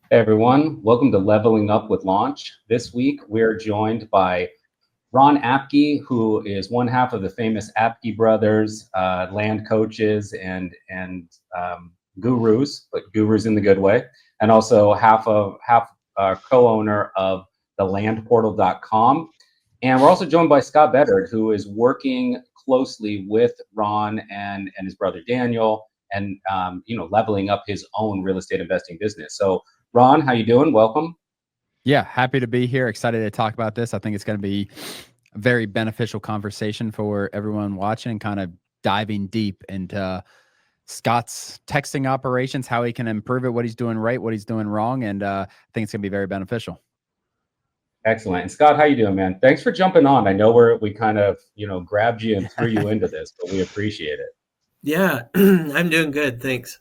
Hey everyone, welcome to Leveling Up with Launch. This week we're joined by Ron Apke, who is one half of the famous Apke brothers, land coaches and gurus, but gurus in the good way, and also half co-owner of thelandportal.com. And we're also joined by Scott Beddard, who is working closely with Ron and his brother Daniel, and leveling up his own real estate investing business. So Ron, how you doing? Welcome. Yeah, happy to be here. Excited to talk about this. I think it's going to be a very beneficial conversation for everyone watching, kind of diving deep into Scott's texting operations, how he can improve it, what he's doing right, what he's doing wrong. And I think it's going to be very beneficial. Excellent. And Scott, how you doing, man? Thanks for jumping on. I know we kind of, grabbed you and threw you into this, but we appreciate it. Yeah, I'm doing good. Thanks.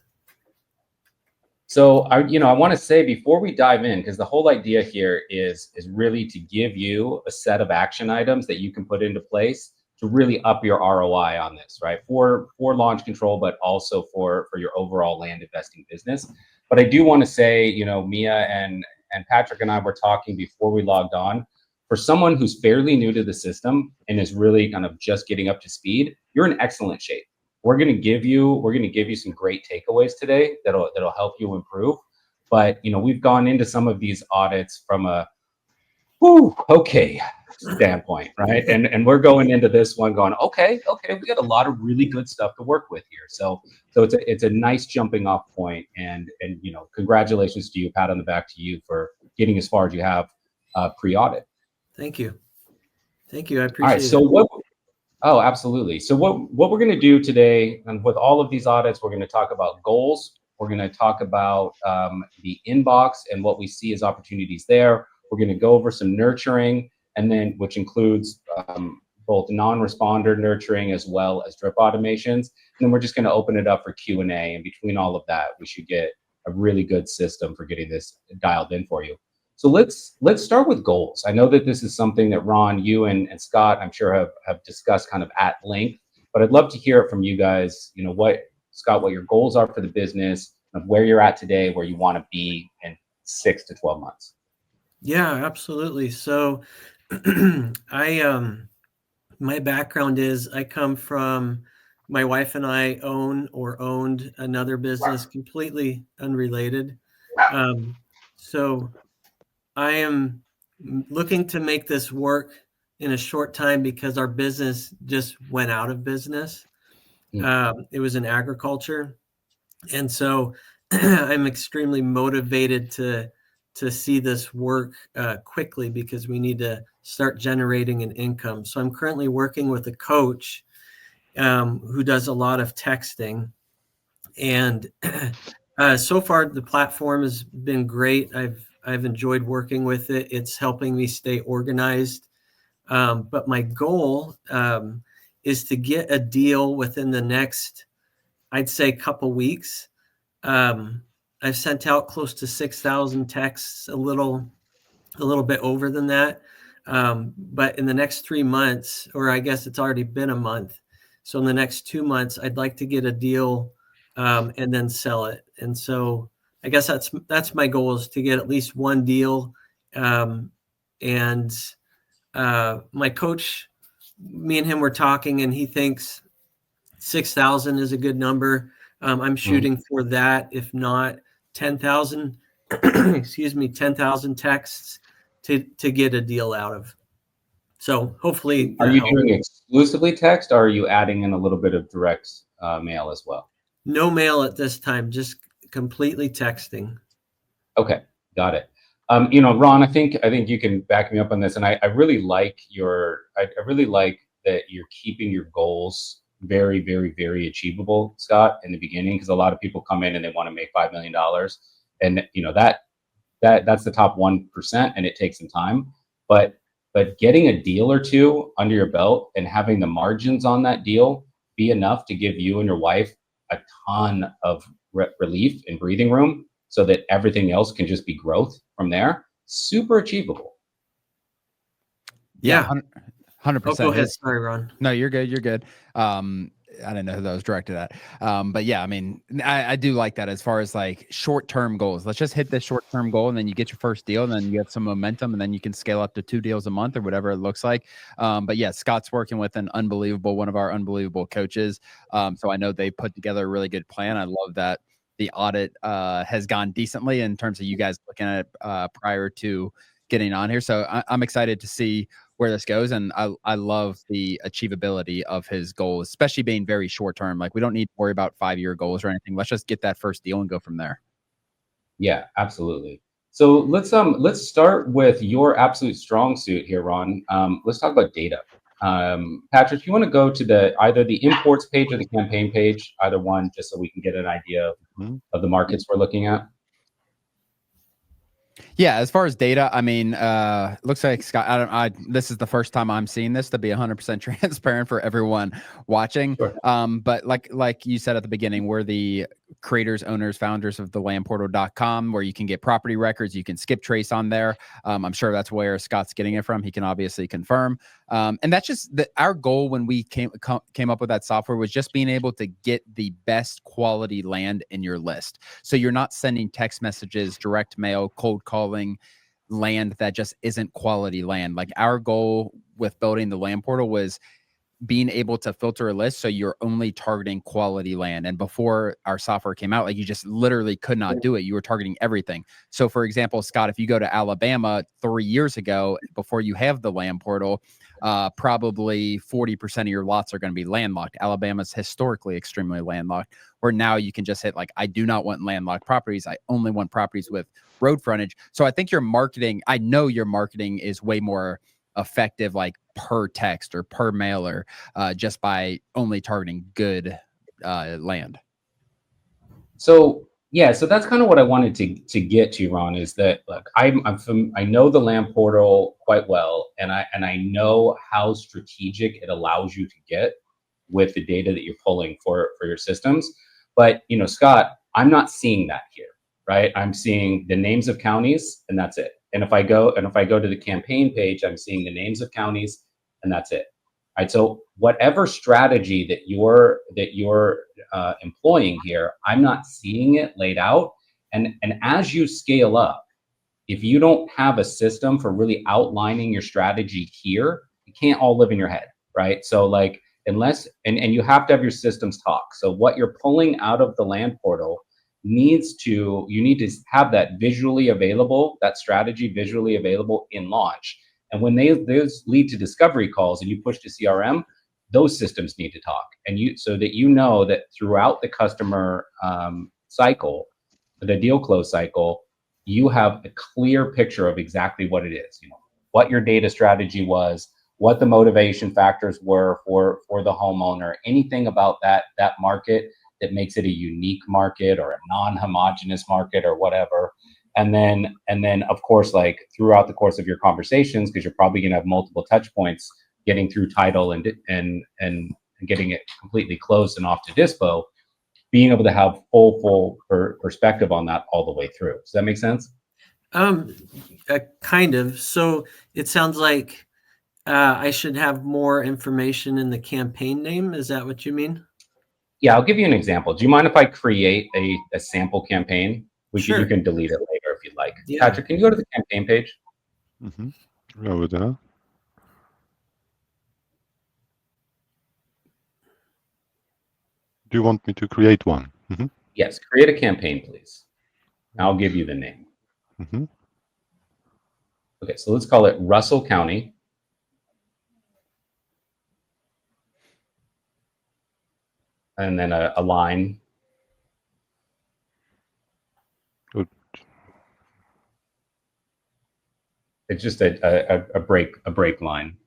So I want to say before we dive in, because the whole idea here is really to give you a set of action items that you can put into place to really up your ROI on this, right? For launch control, but also for your overall land investing business. But I do want to say, Mia and Patrick and I were talking before we logged on. For someone who's fairly new to the system and is really kind of just getting up to speed, you're in excellent shape. We're going to give you some great takeaways today that'll help you improve. But we've gone into some of these audits from a okay standpoint, right? And we're going into this one going, okay, we got a lot of really good stuff to work with here. So it's a nice jumping off point, and congratulations to you, pat on the back to you for getting as far as you have pre-audit. Thank you. I appreciate it. All right, so what? Oh, absolutely. So what we're going to do today, and with all of these audits, we're going to talk about goals. We're going to talk about the inbox and what we see as opportunities there. We're going to go over some nurturing, and then which includes both non-responder nurturing as well as drip automations. And then we're just going to open it up for Q&A. And between all of that, we should get a really good system for getting this dialed in for you. So let's start with goals. I know that this is something that Ron, you and Scott, I'm sure have discussed kind of at length, but I'd love to hear it from you guys. Scott, what your goals are for the business, of where you're at today, where you want to be in 6 to 12 months. Yeah, absolutely. So my background is I come from, my wife and I owned another business completely unrelated. So I am looking to make this work in a short time because our business just went out of business. It was in agriculture. And so I'm extremely motivated to see this work quickly because we need to start generating an income. So I'm currently working with a coach who does a lot of texting. And so far the platform has been great. I've enjoyed working with it. It's helping me stay organized. But my goal is to get a deal within the next, I'd say, couple weeks. I've sent out close to 6,000 texts, a little bit over than that. But in the next 3 months, or I guess it's already been a month. So in the next 2 months, I'd like to get a deal and then sell it. And so I guess that's my goal, is to get at least one deal. And my coach, me and him were talking, and he thinks 6,000 is a good number. I'm shooting for that, if not 10,000, 10,000 texts to get a deal out of. So hopefully. Are you doing exclusively text, or are you adding in a little bit of direct mail as well? No mail at this time, just completely texting. Okay, got it. Ron, I think you can back me up on this, and I really like I really like that you're keeping your goals very, very, very achievable, Scott, in the beginning, because a lot of people come in and they want to make $5 million, and that's the top 1%, and it takes some time, but getting a deal or two under your belt and having the margins on that deal be enough to give you and your wife a ton of relief and breathing room, so that everything else can just be growth from there. Super achievable. Yeah, 100%. Go ahead. Sorry, Ron. No, you're good. You're good. I didn't know who that was directed at. But yeah, I mean, I do like that as far as like short-term goals. Let's just hit this short-term goal and then you get your first deal and then you get some momentum and then you can scale up to 2 deals a month or whatever it looks like. But yeah, Scott's working with one of our unbelievable coaches. So I know they put together a really good plan. I love that the audit has gone decently in terms of you guys looking at it prior to getting on here. So I'm excited to see where this goes. And I love the achievability of his goals, especially being very short term. Like we don't need to worry about 5-year goals or anything. Let's just get that first deal and go from there. Yeah, absolutely. So let's start with your absolute strong suit here, Ron. Let's talk about data. Patrick, you want to go to either the imports page or the campaign page, either one, just so we can get an idea of the markets we're looking at. Yeah, as far as data, I mean, looks like Scott. This is the first time I'm seeing this, to be 100% transparent for everyone watching. Sure. But like you said at the beginning, we're the creators, owners, founders of thelandportal.com, where you can get property records. You can skip trace on there. I'm sure that's where Scott's getting it from. He can obviously confirm. And that's just our goal when we came up with that software, was just being able to get the best quality land in your list. So you're not sending text messages, direct mail, cold calling land that just isn't quality land. Like our goal with building the land portal was being able to filter a list so you're only targeting quality land. And before our software came out, like you just literally could not do it. You were targeting everything. So for example, Scott, if you go to Alabama 3 years ago, before you have the land portal, probably 40% of your lots are going to be landlocked. Alabama's historically extremely landlocked, where now you can just hit like, I do not want landlocked properties. I only want properties with road frontage. So I think I know your marketing is way more effective, like per text or per mailer, just by only targeting good land. So yeah, so that's kind of what I wanted to get to, Ron, is that look, I know the land portal quite well, and I know how strategic it allows you to get with the data that you're pulling for your systems. But Scott, I'm not seeing that here, right? I'm seeing the names of counties, and that's it. And if I go to the campaign page, I'm seeing the names of counties, and that's it. All right. So whatever strategy that you're employing here, I'm not seeing it laid out. And as you scale up, if you don't have a system for really outlining your strategy here, it can't all live in your head, right? So like unless and you have to have your systems talk. So what you're pulling out of the land portal you need to have that visually available, that strategy visually available in launch. And when those lead to discovery calls and you push to CRM, those systems need to talk. And so that that throughout the customer cycle, the deal close cycle, you have a clear picture of exactly what it is, what your data strategy was, what the motivation factors were for the homeowner, anything about that market that makes it a unique market or a non-homogeneous market or whatever. And then of course, like throughout the course of your conversations, because you're probably going to have multiple touch points getting through title and getting it completely closed and off to dispo, being able to have full perspective on that all the way through. Does that make sense? Kind of. So it sounds like I should have more information in the campaign name. Is that what you mean? Yeah, I'll give you an example. Do you mind if I create a sample campaign? Sure. You can delete it later if you'd like. Yeah. Patrick, can you go to the campaign page? Mm-hmm. Over there. Do you want me to create one? Mm-hmm. Yes, create a campaign, please. I'll give you the name. Mm-hmm. Okay, so let's call it Russell County. And then a line. Good. It's just a break line.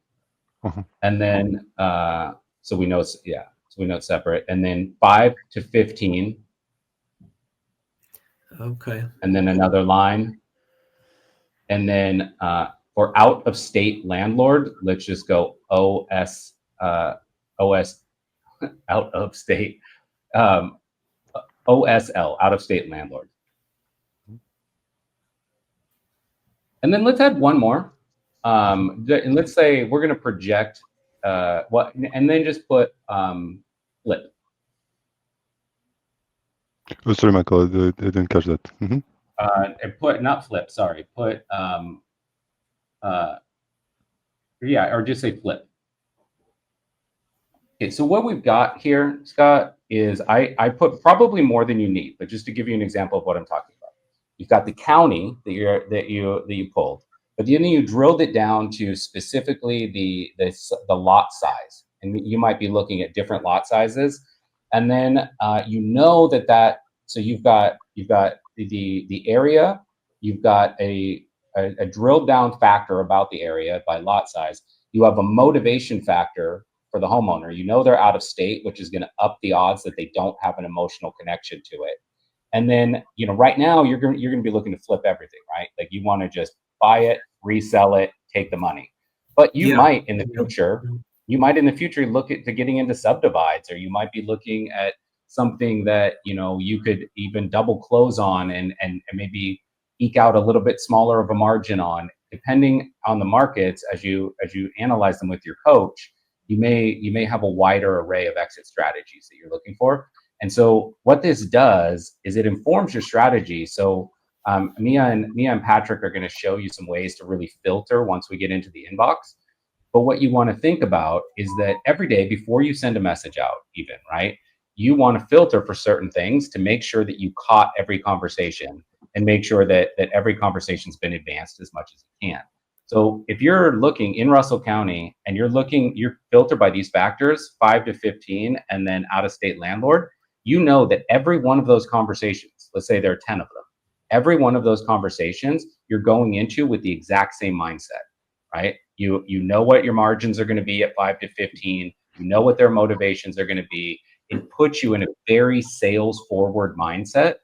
Uh-huh. And then so we know it's separate. And then 5 to 15. Okay. And then another line. And then for out of state landlord, let's just go OS out of state, OSL, out of state landlord. And then let's add one more. And let's say we're going to project and then just put Flip. Oh, sorry, Michael, I didn't catch that. And put, not flip, sorry, put, yeah, or just say flip. Okay, so what we've got here, Scott, is I put probably more than you need, but just to give you an example of what I'm talking about. You've got the county that you pulled, but then you drilled it down to specifically the lot size, and you might be looking at different lot sizes, and then you know that so you've got the area, you've got a drilled down factor about the area by lot size. You have a motivation factor for the homeowner. You know they're out of state, which is going to up the odds that they don't have an emotional connection to it. And then, you know, right now you're going to be looking to flip everything, right? Like you want to just buy it, resell it, take the money. But you might in the future, look at to getting into subdivides, or you might be looking at something that, you know, you could even double close on and maybe eke out a little bit smaller of a margin on, depending on the markets. As you analyze them with your coach, you may have a wider array of exit strategies that you're looking for. And so what this does is it informs your strategy. So Mia and Patrick are going to show you some ways to really filter once we get into the inbox. But what you want to think about is that every day before you send a message out, even, right, you want to filter for certain things to make sure that you caught every conversation and make sure that every conversation's been advanced as much as you can. So if you're looking in Russell County and you're filtered by these factors, 5 to 15, and then out-of-state landlord, you know that every one of those conversations, let's say there are 10 of them, every one of those conversations you're going into with the exact same mindset, right? You know what your margins are going to be at 5 to 15. You know what their motivations are going to be. It puts you in a very sales forward mindset,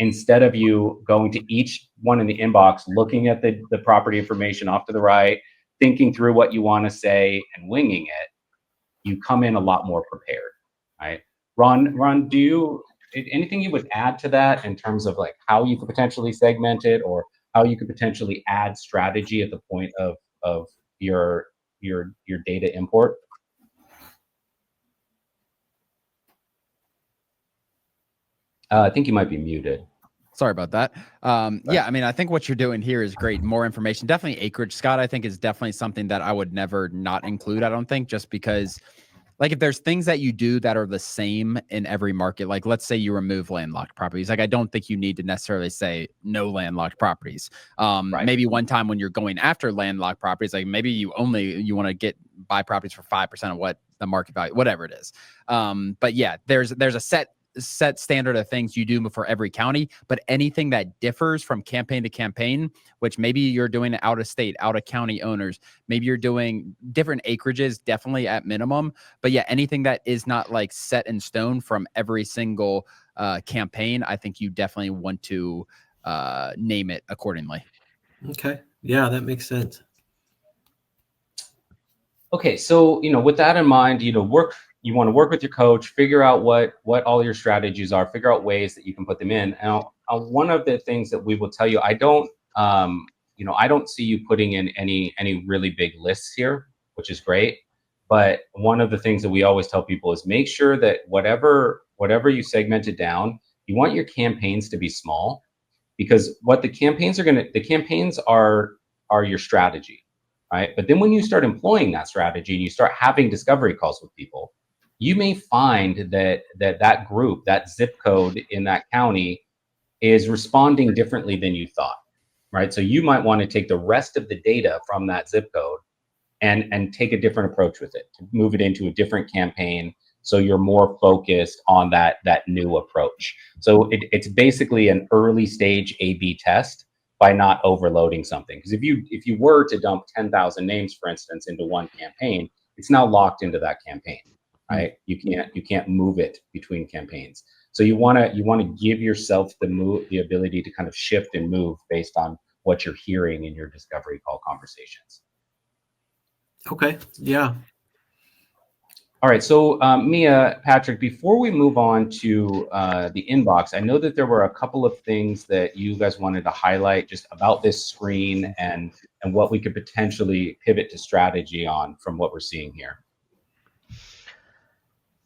instead of you going to each one in the inbox, looking at the property information off to the right, thinking through what you want to say and winging it. You come in a lot more prepared, right? Ron, do you, anything you would add to that in terms of like how you could potentially segment it, or how you could potentially add strategy at the point of your data import? I think you might be muted. Sorry about that. Yeah, I mean, I think what you're doing here is great. More information, definitely acreage, Scott, I think is definitely something that I would never not include. I don't think, just because like if there's things that you do that are the same in every market, like let's say you remove landlocked properties, like I don't think you need to necessarily say no landlocked properties. Right. Maybe one time when you're going after landlocked properties, like maybe you want to buy properties for 5% of what the market value, whatever it is. But yeah, there's a set standard of things you do for every county, but anything that differs from campaign to campaign, which maybe you're doing out of state, out of county owners, maybe you're doing different acreages, definitely at minimum. But yeah, anything that is not like set in stone from every single campaign, I think you definitely want to name it accordingly. Okay. Yeah, that makes sense. Okay, so with that in mind, you want to work with your coach, figure out what all your strategies are, figure out ways that you can put them in. And one of the things that we will tell you, I don't see you putting in any really big lists here, which is great. But one of the things that we always tell people is make sure that whatever you segment it down, you want your campaigns to be small, because what the campaigns are your strategy. Right. But then when you start employing that strategy and you start having discovery calls with people, you may find that group, that zip code in that county is responding differently than you thought. Right. So you might want to take the rest of the data from that zip code and take a different approach with it, to move it into a different campaign, so you're more focused on that new approach. So it's basically an early stage A/B test by not overloading something. Because if you were to dump 10,000 names, for instance, into one campaign, it's now locked into that campaign, right? You can't move it between campaigns. So you want to give yourself the ability to kind of shift and move based on what you're hearing in your discovery call conversations. Okay. Yeah. All right. So Mia, Patrick, before we move on to the inbox, I know that there were a couple of things that you guys wanted to highlight just about this screen and what we could potentially pivot to strategy on from what we're seeing here.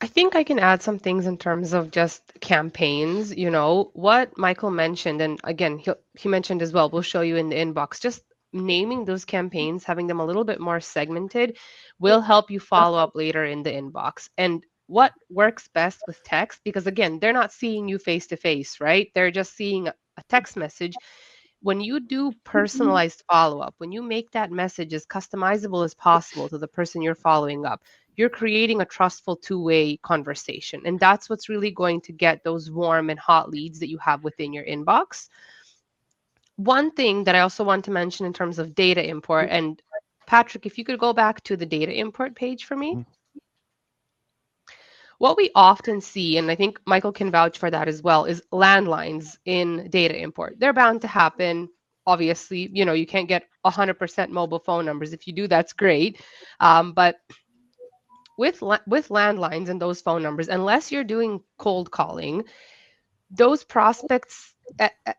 I think I can add some things in terms of just campaigns. You know, what Michael mentioned, and again, he mentioned as well, we'll show you in the inbox, just naming those campaigns, having them a little bit more segmented will help you follow up later in the inbox. And what works best with text, because again, they're not seeing you face to face, right? They're just seeing a text message. When you do personalized follow up, when you make that message as customizable as possible to the person you're following up, you're creating a trustful two-way conversation. And that's what's really going to get those warm and hot leads that you have within your inbox. One thing that I also want to mention in terms of data import, and Patrick, if you could go back to the data import page for me. What we often see, and I think Michael can vouch for that as well, is landlines in data import. They're bound to happen. Obviously, you know, you can't get 100% mobile phone numbers. If you do, that's great. But with landlines and those phone numbers, unless you're doing cold calling, those prospects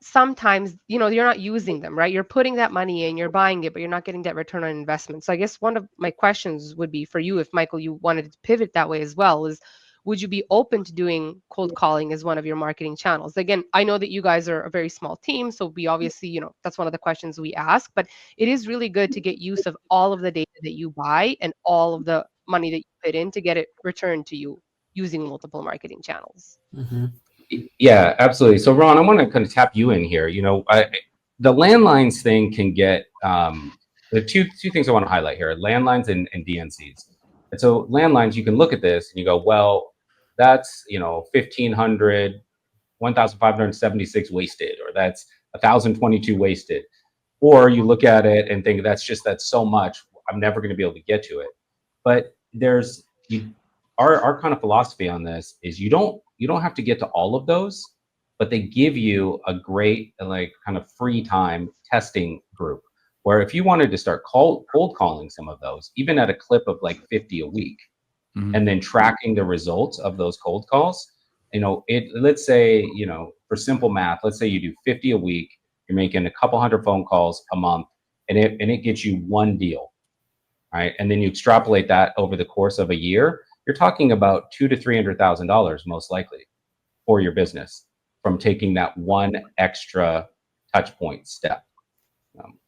sometimes, you know, you're not using them, right? You're putting that money in, you're buying it, but you're not getting that return on investment. So I guess one of my questions would be for you, if Michael, you wanted to pivot that way as well, is would you be open to doing cold calling as one of your marketing channels? Again, I know that you guys are a very small team, so we obviously, you know, that's one of the questions we ask, but it is really good to get use of all of the data that you buy and all of the money that you put in to get it returned to you using multiple marketing channels. Mm-hmm. Yeah, absolutely. So Ron, I want to kind of tap you in here. You know, the landlines thing can get the two things I want to highlight here: landlines and DNCs. And so landlines, you can look at this and you go, well, that's 1,500, 1,576 wasted, or that's 1,022 wasted. Or you look at it and think that's so much. I'm never going to be able to get to it. But our kind of philosophy on this is you don't have to get to all of those, but they give you a great kind of free time testing group where if you wanted to start cold calling some of those, even at a clip of like 50 a week, and then tracking the results of those cold calls, let's say, for simple math, let's say you do 50 a week, you're making a couple hundred phone calls a month, and it gets you one deal, right? And then you extrapolate that over the course of a year, you're talking about $200,000 to $300,000 most likely for your business from taking that one extra touch point step.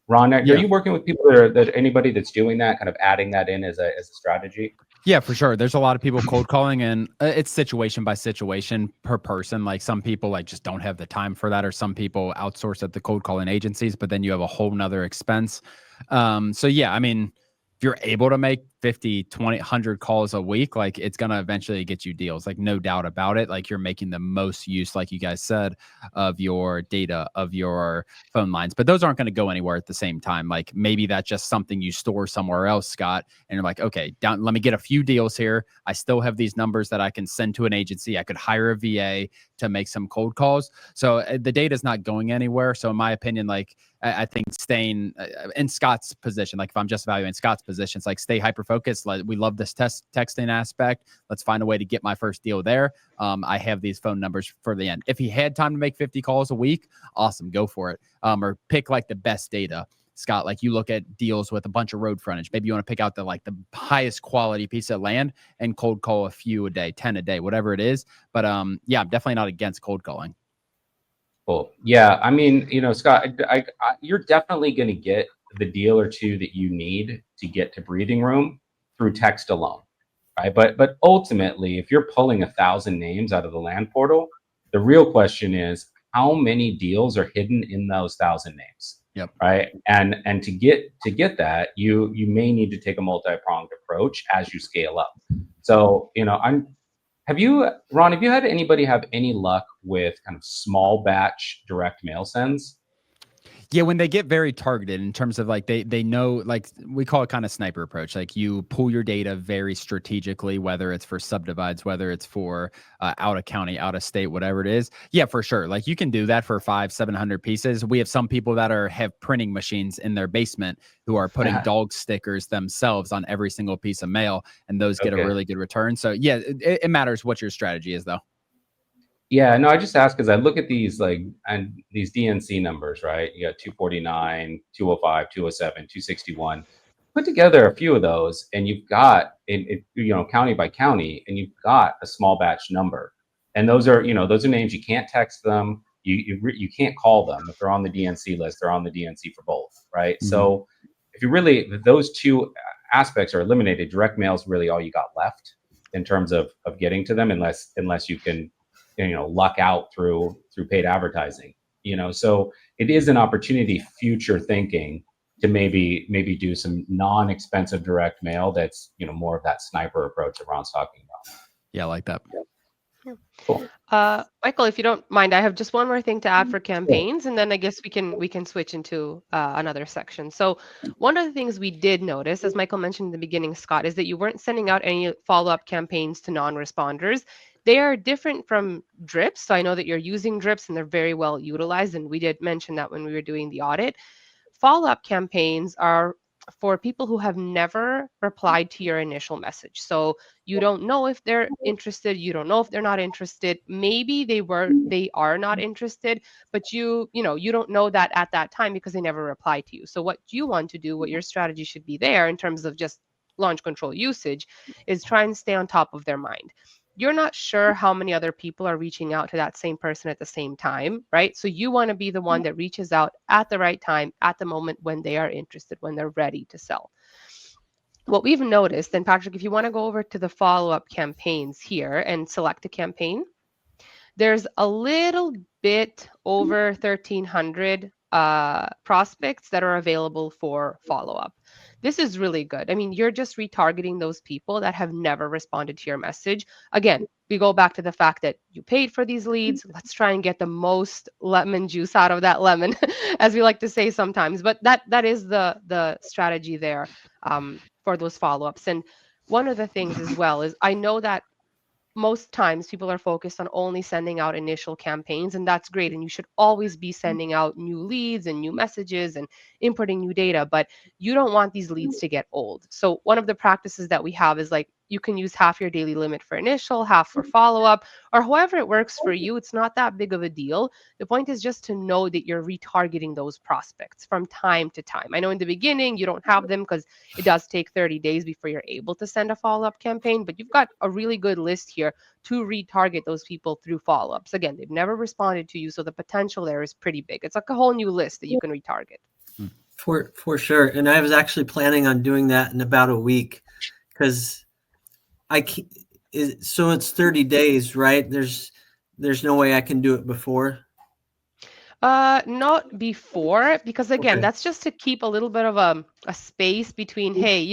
Ron, are you working with people that anybody that's doing that, kind of adding that in as a strategy? Yeah, for sure. There's a lot of people cold calling, and it's situation by situation per person. Like some people just don't have the time for that, or some people outsource at the cold calling agencies, but then you have a whole nother expense. So yeah, I mean, if you're able to make 50, 20, 100 calls a week, it's going to eventually get you deals, no doubt about it. You're making the most use, like you guys said, of your data, of your phone lines, but those aren't going to go anywhere at the same time. Maybe that's just something you store somewhere else, Scott, and you're like, okay, let me get a few deals here. I still have these numbers that I can send to an agency. I could hire a VA to make some cold calls. So the data is not going anywhere. So in my opinion, I think staying in Scott's position, if I'm just evaluating Scott's position, it's stay hyper-focused. We love this texting aspect. Let's find a way to get my first deal there. I have these phone numbers for the end. If he had time to make 50 calls a week, awesome, go for it. Or pick the best data. Scott, you look at deals with a bunch of road frontage. Maybe you want to pick out the highest quality piece of land and cold call a few a day, 10 a day, whatever it is. But yeah, I'm definitely not against cold calling. Cool. Yeah, I mean, Scott, you're definitely going to get the deal or two that you need to get to breathing room through text alone, right? But ultimately, if you're pulling 1,000 names out of the land portal, the real question is how many deals are hidden in those 1,000 names. Yep. Right. And to get that, you may need to take a multi-pronged approach as you scale up. So, Ron, have you had anybody have any luck with kind of small batch direct mail sends? Yeah, when they get very targeted in terms of they know, we call it kind of sniper approach. You pull your data very strategically, whether it's for subdivides, whether it's for out of county, out of state, whatever it is. Yeah, for sure. You can do that for 500-700 pieces. We have some people that have printing machines in their basement who are putting dog stickers themselves on every single piece of mail, and those get a really good return. So yeah, it matters what your strategy is though. Yeah, no, I just asked because I look at these and these DNC numbers, right? You got 249, 205, 207, 261. put together a few of those, and you've got county by county, and you've got a small batch number. And those are names you can't text them. You can't call them. If they're on the DNC list, they're on the DNC for both, right? Mm-hmm. So if those two aspects are eliminated, direct mail is really all you got left in terms of getting to them, unless you can luck out through paid advertising. So it is an opportunity, future thinking, to maybe do some non-expensive direct mail that's more of that sniper approach that Ron's talking about. Yeah, I like that. Cool. Michael, if you don't mind, I have just one more thing to add for campaigns, and then I guess we can switch into another section. So one of the things we did notice, as Michael mentioned in the beginning, Scott, is that you weren't sending out any follow-up campaigns to non-responders. They are different from drips. So I know that you're using drips and they're very well utilized, and we did mention that when we were doing the audit. Follow-up campaigns are for people who have never replied to your initial message. So you don't know if they're interested, you don't know if they're not interested. Maybe they are not interested, but you don't know that at that time because they never replied to you. So what you want to do, what your strategy should be there in terms of just launch control usage, is try and stay on top of their mind. You're not sure how many other people are reaching out to that same person at the same time, right? So you want to be the one that reaches out at the right time, at the moment when they are interested, when they're ready to sell. What we've noticed, and Patrick, if you want to go over to the follow-up campaigns here and select a campaign, there's a little bit over 1,300 prospects that are available for follow-up. This is really good. I mean, you're just retargeting those people that have never responded to your message. Again, we go back to the fact that you paid for these leads. Let's try and get the most lemon juice out of that lemon, as we like to say sometimes. But that is the strategy there for those follow-ups. And one of the things as well is, I know that most times people are focused on only sending out initial campaigns, and that's great. And you should always be sending out new leads and new messages and inputting new data, but you don't want these leads to get old. So one of the practices that we have is, like, you can use half your daily limit for initial, half for follow-up, or however it works for you. It's not that big of a deal. The point is just to know that you're retargeting those prospects from time to time. I know in the beginning you don't have them because it does take 30 days before you're able to send a follow-up campaign, but you've got a really good list here to retarget those people through follow-ups. Again, they've never responded to you, so the potential there is pretty big. It's like a whole new list that you can retarget. For sure. And I was actually planning on doing that in about a week, because so it's 30 days, right? There's no way I can do it before. Not before, because again, Okay. that's just to keep a little bit of a space between, hey,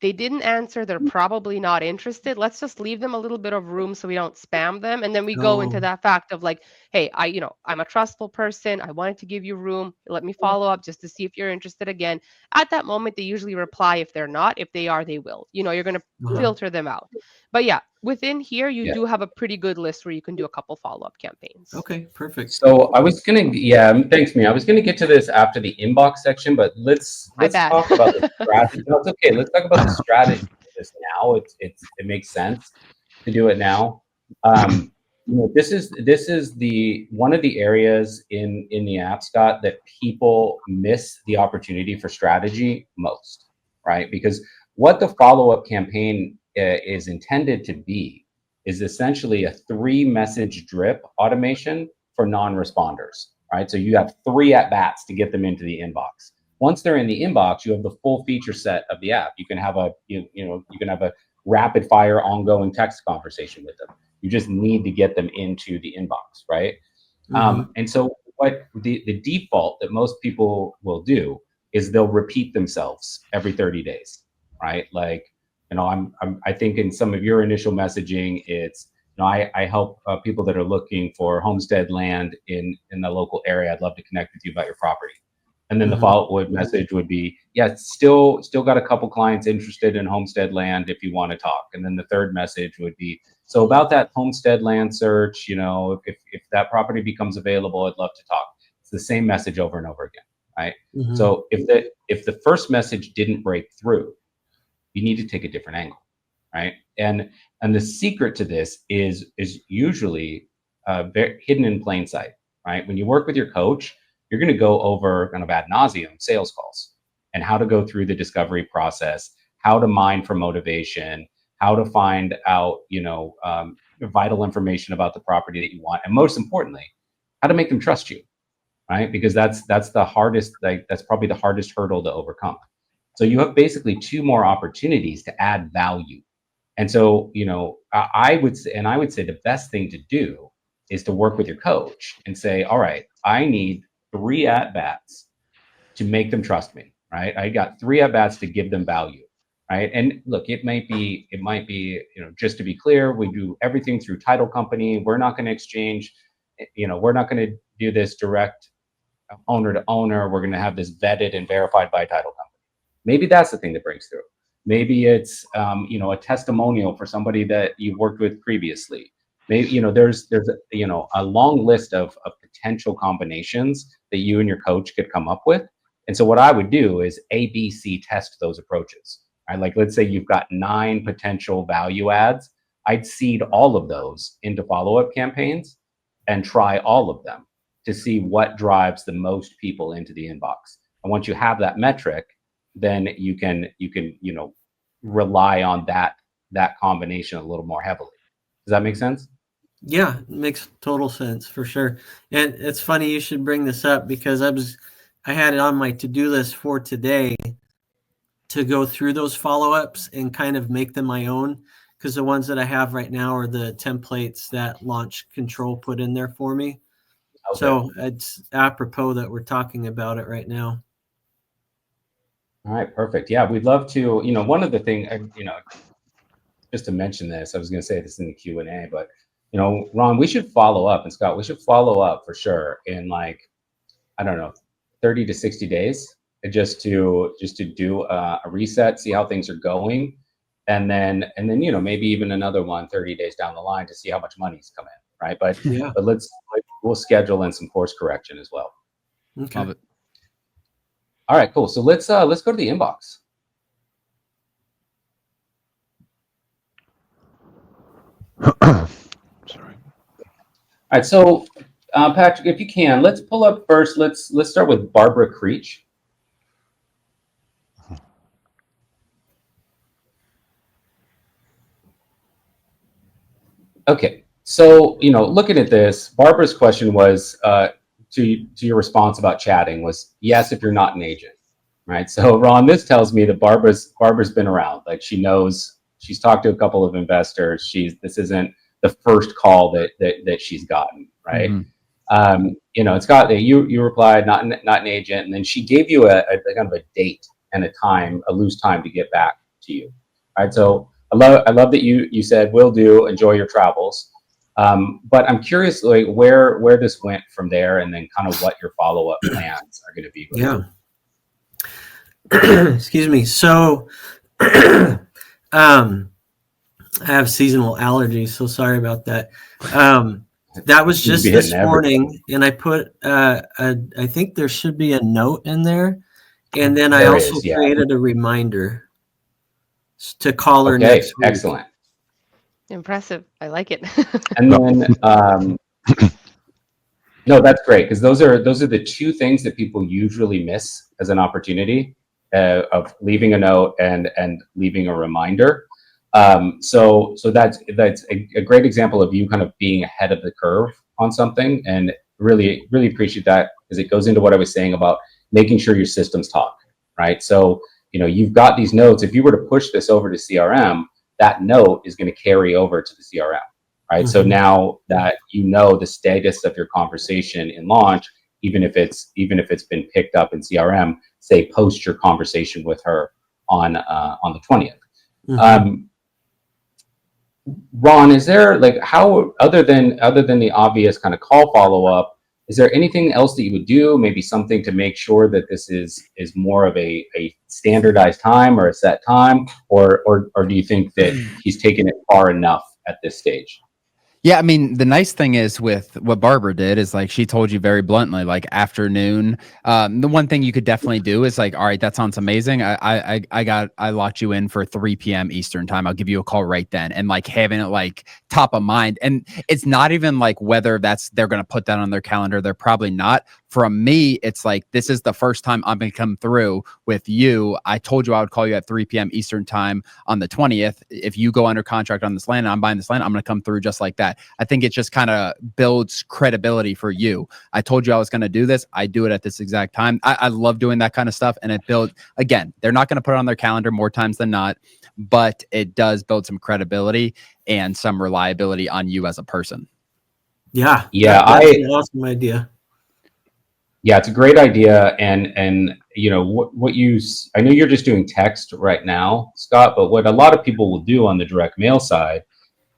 they didn't answer, they're probably not interested. Let's just leave them a little bit of room so we don't spam them. And then we go into that fact of, like, hey, I'm a trustful person. I wanted to give you room. Let me follow up just to see if you're interested again. At that moment, they usually reply. If they're not, if they are, they will. You're going to filter them out. But yeah, within here, you do have a pretty good list where you can do a couple follow-up campaigns. Okay, perfect. So I was thanks, Mia. I was gonna get to this after the inbox section, but let's talk about the strategy. No, it's okay. Let's talk about the strategy for this now. It makes sense to do it now. This is one of the areas in the app, Scott, that people miss the opportunity for strategy most, right? Because what the follow-up campaign is intended to be is essentially a 3-message drip automation for non-responders, right? So you have 3 at-bats to get them into the inbox. Once they're in the inbox, you have the full feature set of the app. You can have a rapid-fire ongoing text conversation with them. You just need to get them into the inbox, right? And so what the default that most people will do is they'll repeat themselves every 30 days, right? Like, I think in some of your initial messaging, it's, I help people that are looking for homestead land in the local area. I'd love to connect with you about your property. And then the follow-up message would be, yeah, still got a couple clients interested in homestead land if you want to talk. And then the third message would be, so about that homestead land search, if that property becomes available, I'd love to talk. It's the same message over and over again, right? So if the first message didn't break through, you need to take a different angle, right? And the secret to this is usually very hidden in plain sight, right? When you work with your coach, you're going to go over kind of ad nauseum sales calls, and how to go through the discovery process, how to mine for motivation, how to find out, vital information about the property that you want, and most importantly, how to make them trust you, right? Because that's the hardest, that's probably the hardest hurdle to overcome. So you have basically 2 more opportunities to add value. And so, I would say the best thing to do is to work with your coach and say, all right, I need 3 at-bats to make them trust me, right? I got 3 at-bats to give them value. Right. And look, it might be, just to be clear, we do everything through title company. We're not going to exchange, we're not going to do this direct owner to owner. We're going to have this vetted and verified by title company. Maybe that's the thing that breaks through. Maybe it's, a testimonial for somebody that you've worked with previously. Maybe, there's a long list of potential combinations that you and your coach could come up with. And so what I would do is ABC test those approaches. Right? Like, let's say you've got 9 potential value adds. I'd seed all of those into follow-up campaigns and try all of them to see what drives the most people into the inbox. And once you have that metric, then you can rely on that combination a little more heavily. Does that make sense? Yeah, it makes total sense for sure. And it's funny you should bring this up, because I had it on my to-do list for today to go through those follow-ups and kind of make them my own, because the ones that I have right now are the templates that Launch Control put in there for me. Okay. So it's apropos that we're talking about it right now. All right, perfect. Yeah, we'd love to, one of the things, just to mention this, I was going to say this in the Q&A, but, Ron, we should follow up, and Scott, we should follow up for sure in 30 to 60 days. Just to do a reset, see how things are going, and then maybe even another one 30 days down the line to see how much money's come in, right? But we'll schedule in some course correction as well. Okay. Love it. All right, cool. So let's go to the inbox. Sorry. All right, so Patrick, if you can, let's pull up first. Let's start with Barbara Creech. Okay, so looking at this, Barbara's question was to your response about chatting was yes if you're not an agent, right? So Ron, this tells me that Barbara's been around. Like, she knows, she's talked to a couple of investors. This isn't the first call that she's gotten, right? Mm-hmm. Scott, you replied not an agent, and then she gave you a kind of a date and a loose time to get back to you, right? So I love that you said will do, enjoy your travels, but I'm curious where this went from there, and then kind of what your follow-up plans are going to be. Yeah. Excuse me. So I have seasonal allergies, so sorry about that. That was just this morning, and I put I think there should be a note in there, and then I also created a reminder to call her next week. Excellent. Impressive. I like it. And then no, that's great, because those are the 2 things that people usually miss as an opportunity, of leaving a note and leaving a reminder. So that's a great example of you kind of being ahead of the curve on something, and really appreciate that, because it goes into what I was saying about making sure your systems talk, right? So you've got these notes. If you were to push this over to CRM, that note is going to carry over to the CRM, right? Mm-hmm. So now that the status of your conversation in Launch, even if it's been picked up in CRM, say post your conversation with her on the 20th. Mm-hmm. Ron, is there how other than the obvious kind of call follow up, is there anything else that you would do? Maybe something to make sure that this is more of a standardized time or a set time, or do you think that he's taken it far enough at this stage? Yeah, I mean, the nice thing is with what Barbara did is she told you very bluntly, afternoon. The one thing you could definitely do is all right, that sounds amazing. I locked you in for 3 p.m. Eastern time. I'll give you a call right then, and having it top of mind. And it's not even whether they're going to put that on their calendar. They're probably not. From me, it's like, this is the first time I'm going to come through with you. I told you I would call you at 3 p.m. Eastern time on the 20th. If you go under contract on this land and I'm buying this land, I'm going to come through just like that. I think it just kind of builds credibility for you. I told you I was going to do this. I do it at this exact time. I love doing that kind of stuff. And it builds, again, they're not going to put it on their calendar more times than not, but it does build some credibility and some reliability on you as a person. Yeah. Yeah, That's an awesome idea. Yeah, it's a great idea. And you know, I know you're just doing text right now, Scott, but what a lot of people will do on the direct mail side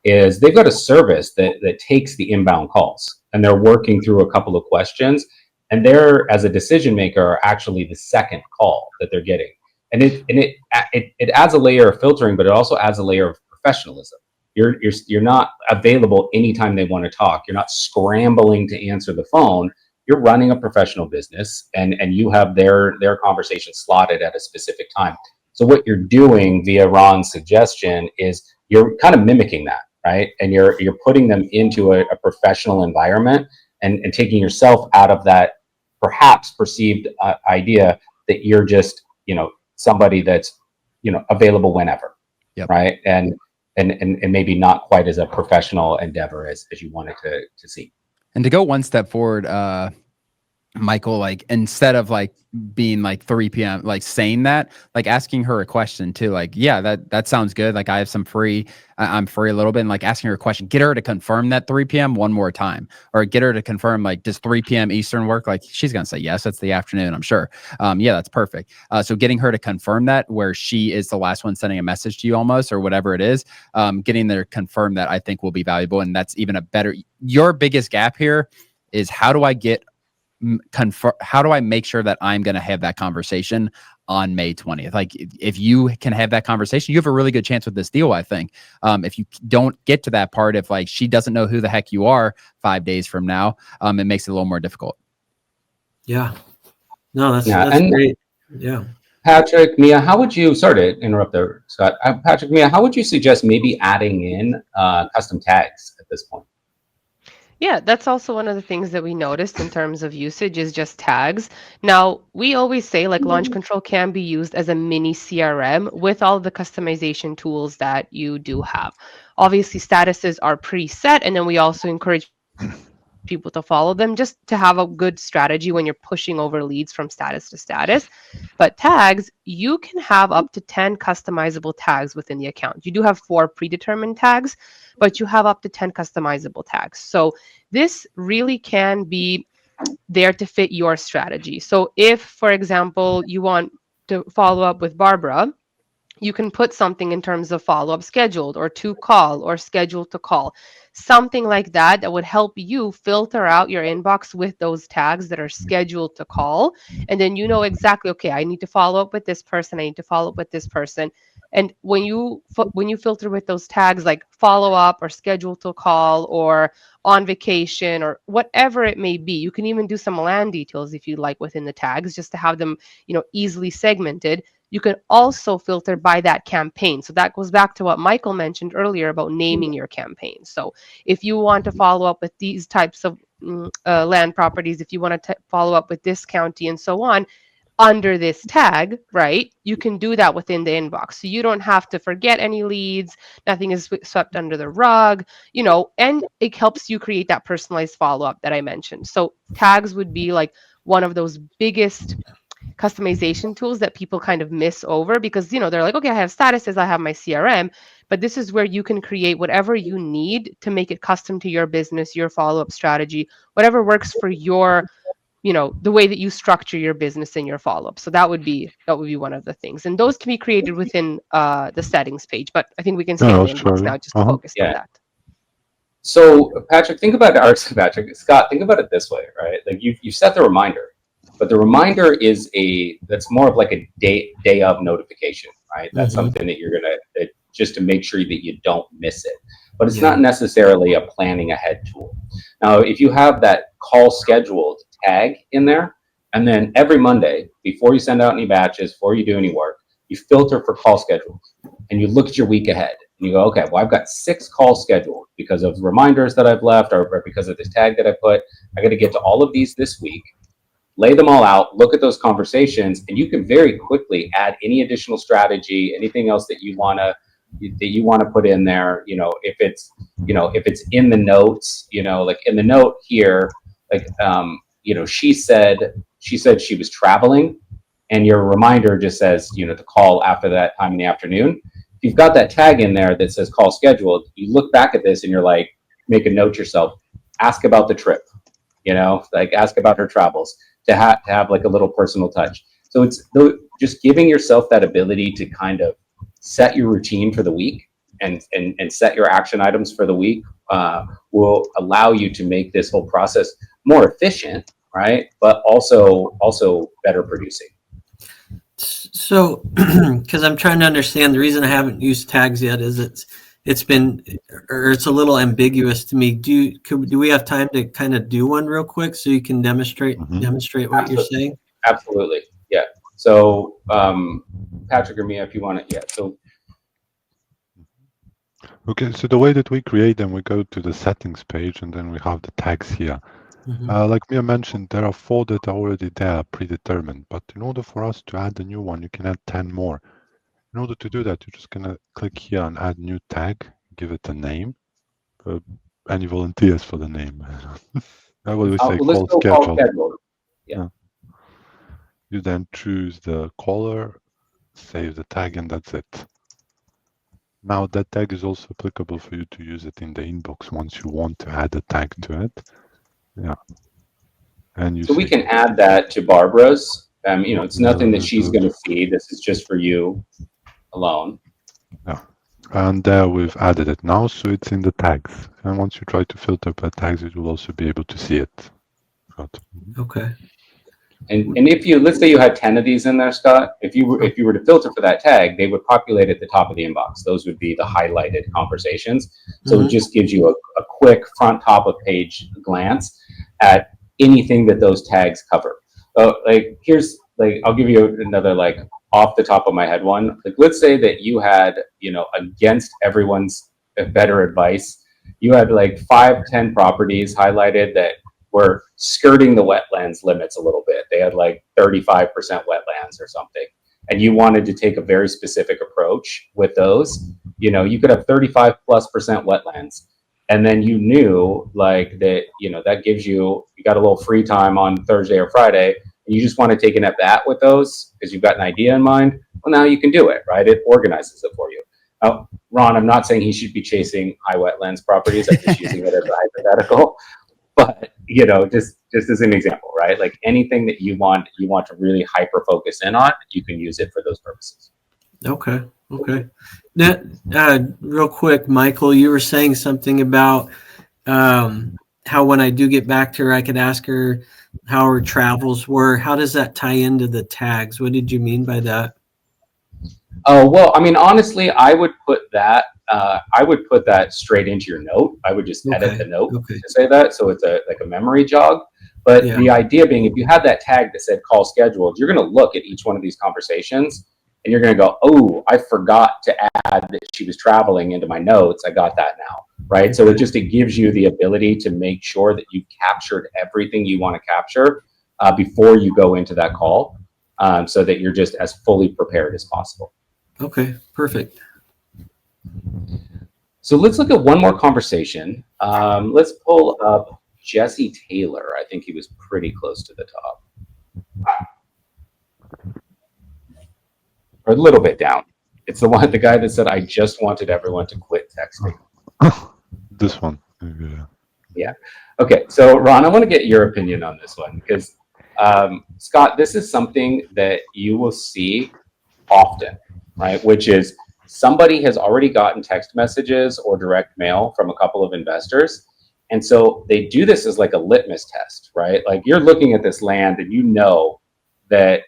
is they've got a service that takes the inbound calls, and they're working through a couple of questions, and they're, as a decision maker, are actually the second call that they're getting. And it adds a layer of filtering, but it also adds a layer of professionalism. You're not available anytime they want to talk. You're not scrambling to answer the phone. You're running a professional business, and you have their conversation slotted at a specific time. So what you're doing via Ron's suggestion is you're kind of mimicking that, right? And you're putting them into a professional environment and taking yourself out of that perhaps perceived idea that you're just, you know, somebody that's, you know, available whenever, Yep. right? And maybe not quite as a professional endeavor as you wanted to see. And to go one step forward, Michael, like, instead of like being like 3 p.m., like saying that, like asking her a question too, like, yeah, that sounds good. Like, I have some free, I'm free a little bit, and like asking her a question, get her to confirm that 3 p.m. one more time, or get her to confirm, like, does 3 p.m. Eastern work? Like, she's going to say, yes, that's the afternoon, I'm sure. Yeah, that's perfect. So getting her to confirm that, where she is the last one sending a message to you almost, or whatever it is, getting there to confirm that, I think will be valuable. And that's even a better, your biggest gap here is, how do I make sure that I'm going to have that conversation on May 20th? Like, if you can have that conversation, you have a really good chance with this deal, I think. If you don't get to that part, if like she doesn't know who the heck you are 5 days from now, it makes it a little more difficult. Yeah. No, that's and great. Yeah. Patrick, Mia, how would you, sorry to interrupt there, Scott. Patrick, Mia, how would you suggest maybe adding in custom tags at this point? Yeah, that's also one of the things that we noticed in terms of usage is just tags. Now, we always say like launch control can be used as a mini CRM with all the customization tools that you do have. Obviously, statuses are preset, and then we also encourage people to follow them just to have a good strategy when you're pushing over leads from status to status. But tags, you can have up to 10 customizable tags within the account. You do have 4 predetermined tags, but you have up to 10 customizable tags. So this really can be there to fit your strategy. So if, for example, you want to follow up with Barbara, you can put something in terms of follow-up scheduled, or to call, or scheduled to call, something like that, that would help you filter out your inbox with those tags that are scheduled to call. And then you know exactly, okay, I need to follow up with this person, I need to follow up with this person. And when you filter with those tags like follow up or scheduled to call or on vacation or whatever it may be, you can even do some land details if you like within the tags, just to have them, you know, easily segmented. You can also filter by that campaign. So that goes back to what Michael mentioned earlier about naming your campaign. So if you want to follow up with these types of land properties, if you want to follow up with this county and so on, under this tag, right, you can do that within the inbox. So you don't have to forget any leads. Nothing is swept under the rug, you know, and it helps you create that personalized follow-up that I mentioned. So tags would be like one of those biggest customization tools that people kind of miss over, because, you know, they're like, okay, I have statuses, I have my CRM, but this is where you can create whatever you need to make it custom to your business, your follow-up strategy, whatever works for your, you know, the way that you structure your business and your follow-up. So that would be one of the things, and those can be created within the settings page. But I think we can stay on the inbox now, just to focus on that. So Patrick, Scott, think about it this way, right? Like you set the reminder, but the reminder is that's more of like a day of notification, right? That's something that you're gonna just to make sure that you don't miss it. But it's not necessarily a planning ahead tool. Now, if you have that call scheduled tag in there, and then every Monday, before you send out any batches, before you do any work, you filter for call schedules, and you look at your week ahead, and you go, okay, well, I've got 6 calls scheduled because of reminders that I've left, or because of this tag that I put. I got to get to all of these this week. lay them all out, look at those conversations, and you can very quickly add any additional strategy, anything else that you want to put in there. If it's in the notes, like in the note here, like she said she was traveling, and your reminder just says to call after that time in the afternoon. If you've got that tag in there that says call scheduled, you look back at this and you're like, make a note yourself, ask about the trip, like ask about her travels, to have like a little personal touch. So it's just giving yourself that ability to kind of set your routine for the week and set your action items for the week will allow you to make this whole process more efficient, right? But also better producing. So, because I'm trying to understand, the reason I haven't used tags yet is it's a little ambiguous to me. Do we have time to kind of do one real quick so you can demonstrate what you're saying? Absolutely, yeah. So, Patrick or Mia, if you want it, yeah. So, Okay, so the way that we create them, we go to the settings page, and then we have the tags here. Like Mia mentioned, there are 4 that are already there, predetermined. But in order for us to add a new one, you can add 10 more. In order to do that, you're just gonna click here and add new tag, give it a name. Any volunteers for the name? I always say let's call go call schedule. schedule. Yeah. You then choose the caller, save the tag, and that's it. Now that tag is also applicable for you to use it in the inbox once you want to add a tag to it. Yeah. And So we can add that to Barbara's. It's nothing that she's going to see. This is just for you alone. Yeah. And there we've added it now, so it's in the tags. And once you try to filter by tags, you will also be able to see it. Okay. And if let's say you had 10 of these in there, Scott, if you were to filter for that tag, they would populate at the top of the inbox. Those would be the highlighted conversations. So it just gives you a quick front top of page glance at anything that those tags cover. I'll give you another off the top of my head one. Let's say that you had, against everyone's better advice, you had 5-10 properties highlighted that were skirting the wetlands limits a little bit. They had 35% wetlands or something. And you wanted to take a very specific approach with those. You could have 35+% wetlands. And then you knew that gives you got a little free time on Thursday or Friday, and you just want to take an at bat with those because you've got an idea in mind. Well, now you can do it, right? It organizes it for you. Now, Ron, I'm not saying he should be chasing high wetlands properties. I'm just using it as a hypothetical. But just as an example, right? Anything that you want to really hyper focus in on, you can use it for those purposes. Okay. Now, real quick, Michael, you were saying something about how when I do get back to her, I could ask her how her travels were. How does that tie into the tags? What did you mean by that? Oh, well, honestly, I would put that straight into your note. I would just edit the note to say that, so it's a memory jog. But the idea being, if you had that tag that said call scheduled, you're going to look at each one of these conversations and you're going to go, oh, I forgot to add that she was traveling into my notes. I got that now, right? So it gives you the ability to make sure that you captured everything you want to capture before you go into that call, so that you're just as fully prepared as possible. Okay, perfect. So let's look at one more conversation. Let's pull up Jesse Taylor. I think he was pretty close to the top. Or a little bit down. It's the guy that said, I just wanted everyone to quit texting. This one. Yeah. Okay. So Ron, I want to get your opinion on this one because Scott, this is something that you will see often, right? Which is somebody has already gotten text messages or direct mail from a couple of investors. And so they do this as a litmus test, right? You're looking at this land and you know that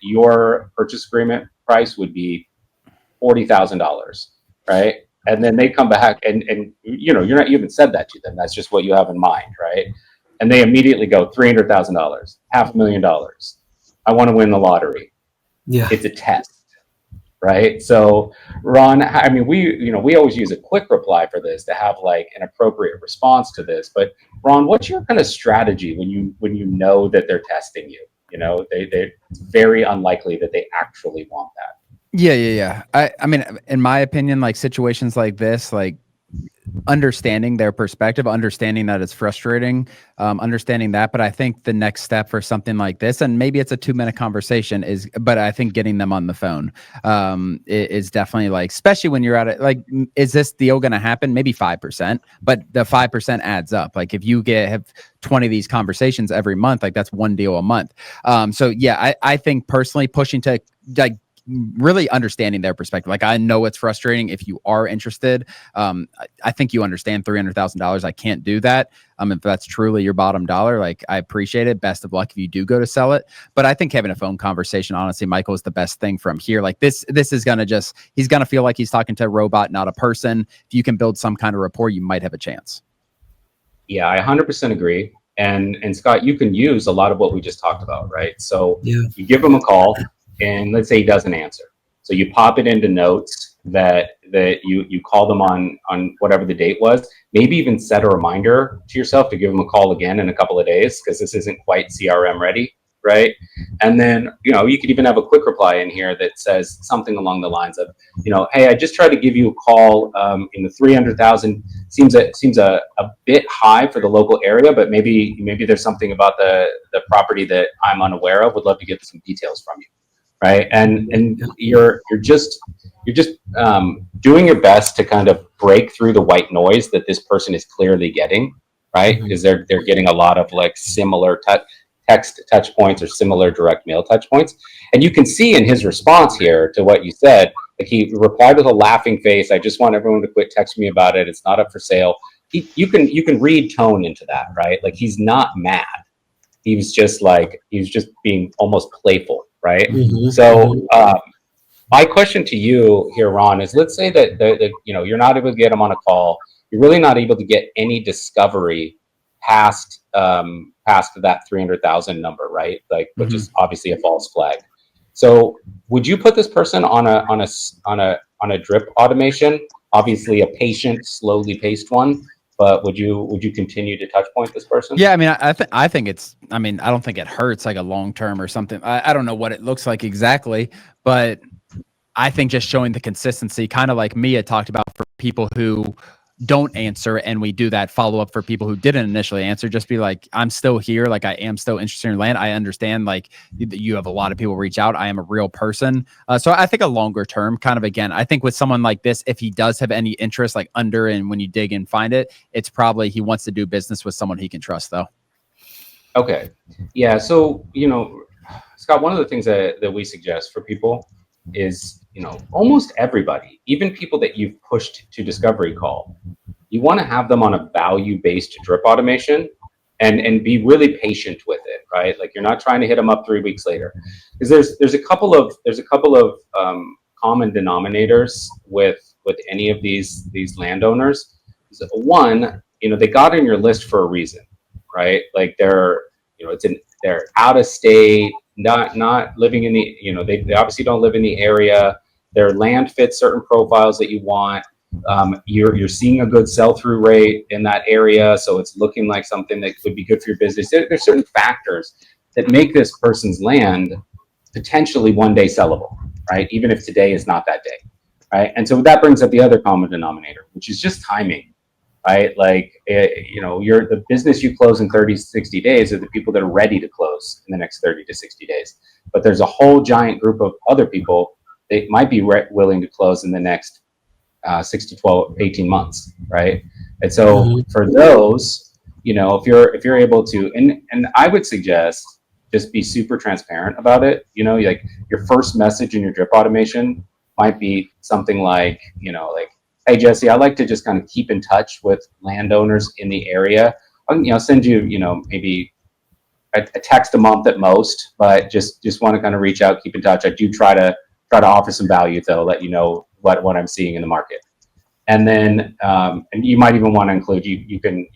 your purchase agreement price would be $40,000, right? And then they come back and you're not, you haven't said that to them. That's just what you have in mind, right? And they immediately go $300,000, $500,000. I want to win the lottery. Yeah, it's a test, right? So Ron, I mean, we always use a quick reply for this to have like an appropriate response to this. But Ron, what's your kind of strategy when you know that they're testing you? You know, it's very unlikely that they actually want that. Yeah. I mean, in my opinion, like situations like this, like understanding their perspective, understanding that it's frustrating, understanding that. But I think the next step for something like this, and maybe it's a 2-minute conversation, but I think getting them on the phone is definitely like, especially when you're at it, like, is this deal going to happen? Maybe 5%, but the 5% adds up. Like if you have 20 of these conversations every month, like that's one deal a month. So yeah, I think personally pushing to like really understanding their perspective. Like I know it's frustrating if you are interested. I think you understand $300,000. I can't do that. If that's truly your bottom dollar, like I appreciate it. Best of luck if you do go to sell it. But I think having a phone conversation, honestly, Michael, is the best thing from here. Like this is going to he's going to feel like he's talking to a robot, not a person. If you can build some kind of rapport, you might have a chance. Yeah, I 100% agree. And Scott, you can use a lot of what we just talked about, right? So you give him a call, and let's say he doesn't answer. So you pop it into notes that you call them on whatever the date was. Maybe even set a reminder to yourself to give them a call again in a couple of days, because this isn't quite CRM ready, right? And then, you could even have a quick reply in here that says something along the lines of, hey, I just tried to give you a call. In the 300,000 seems a bit high for the local area, but maybe there's something about the property that I'm unaware of. Would love to get some details from you. Right. And you're just doing your best to kind of break through the white noise that this person is clearly getting, right? Because they're getting a lot of like similar text touch points or similar direct mail touch points. And you can see in his response here to what you said, like he replied with a laughing face. I just want everyone to quit texting me about it. It's not up for sale. You can read tone into that, right? Like he's not mad. He was just being almost playful. Right. So my question to you here, Ron, is let's say that you're not able to get them on a call. You're really not able to get any discovery past that 300,000 number, right? Like, which is obviously a false flag. So would you put this person on a drip automation? Obviously a patient, slowly paced one. But would you continue to touch point this person? Yeah, I mean, I think it's. I mean, I don't think it hurts like a long term or something. I don't know what it looks like exactly, but I think just showing the consistency, kind of like Mia talked about for people who don't answer, and we do that follow up for people who didn't initially answer. Just be like, I'm still here. Like I am still interested in your land. I understand. Like you have a lot of people reach out. I am a real person. So I think a longer term kind of, again, I think with someone like this, if he does have any interest, like and when you dig and find it, it's probably he wants to do business with someone he can trust though. Okay. Yeah. So, Scott, one of the things that we suggest for people is, almost everybody, even people that you've pushed to discovery call, you want to have them on a value-based drip automation and be really patient with it, right? Like you're not trying to hit them up 3 weeks later, because there's a couple of common denominators with any of these landowners. One, they got on your list for a reason, right? Like they're out of state, not living in the, they obviously don't live in the area. Their land fits certain profiles that you want. You're seeing a good sell-through rate in that area, so it's looking like something that could be good for your business. There's certain factors that make this person's land potentially one day sellable, right? Even if today is not that day, right? And so that brings up the other common denominator, which is just timing, right? Like, the business you close in 30, 60 days are the people that are ready to close in the next 30 to 60 days. But there's a whole giant group of other people that might be willing to close in the next 6 to 12, 18 months, right? And so for those, if you're able to, and I would suggest just be super transparent about it. Like your first message in your drip automation might be something like, hey, Jesse, I like to just kind of keep in touch with landowners in the area. I'll send you, maybe a text a month at most, but just want to kind of reach out, keep in touch. I do try to offer some value, though, let you know what I'm seeing in the market. And then, and you might even want to include, you can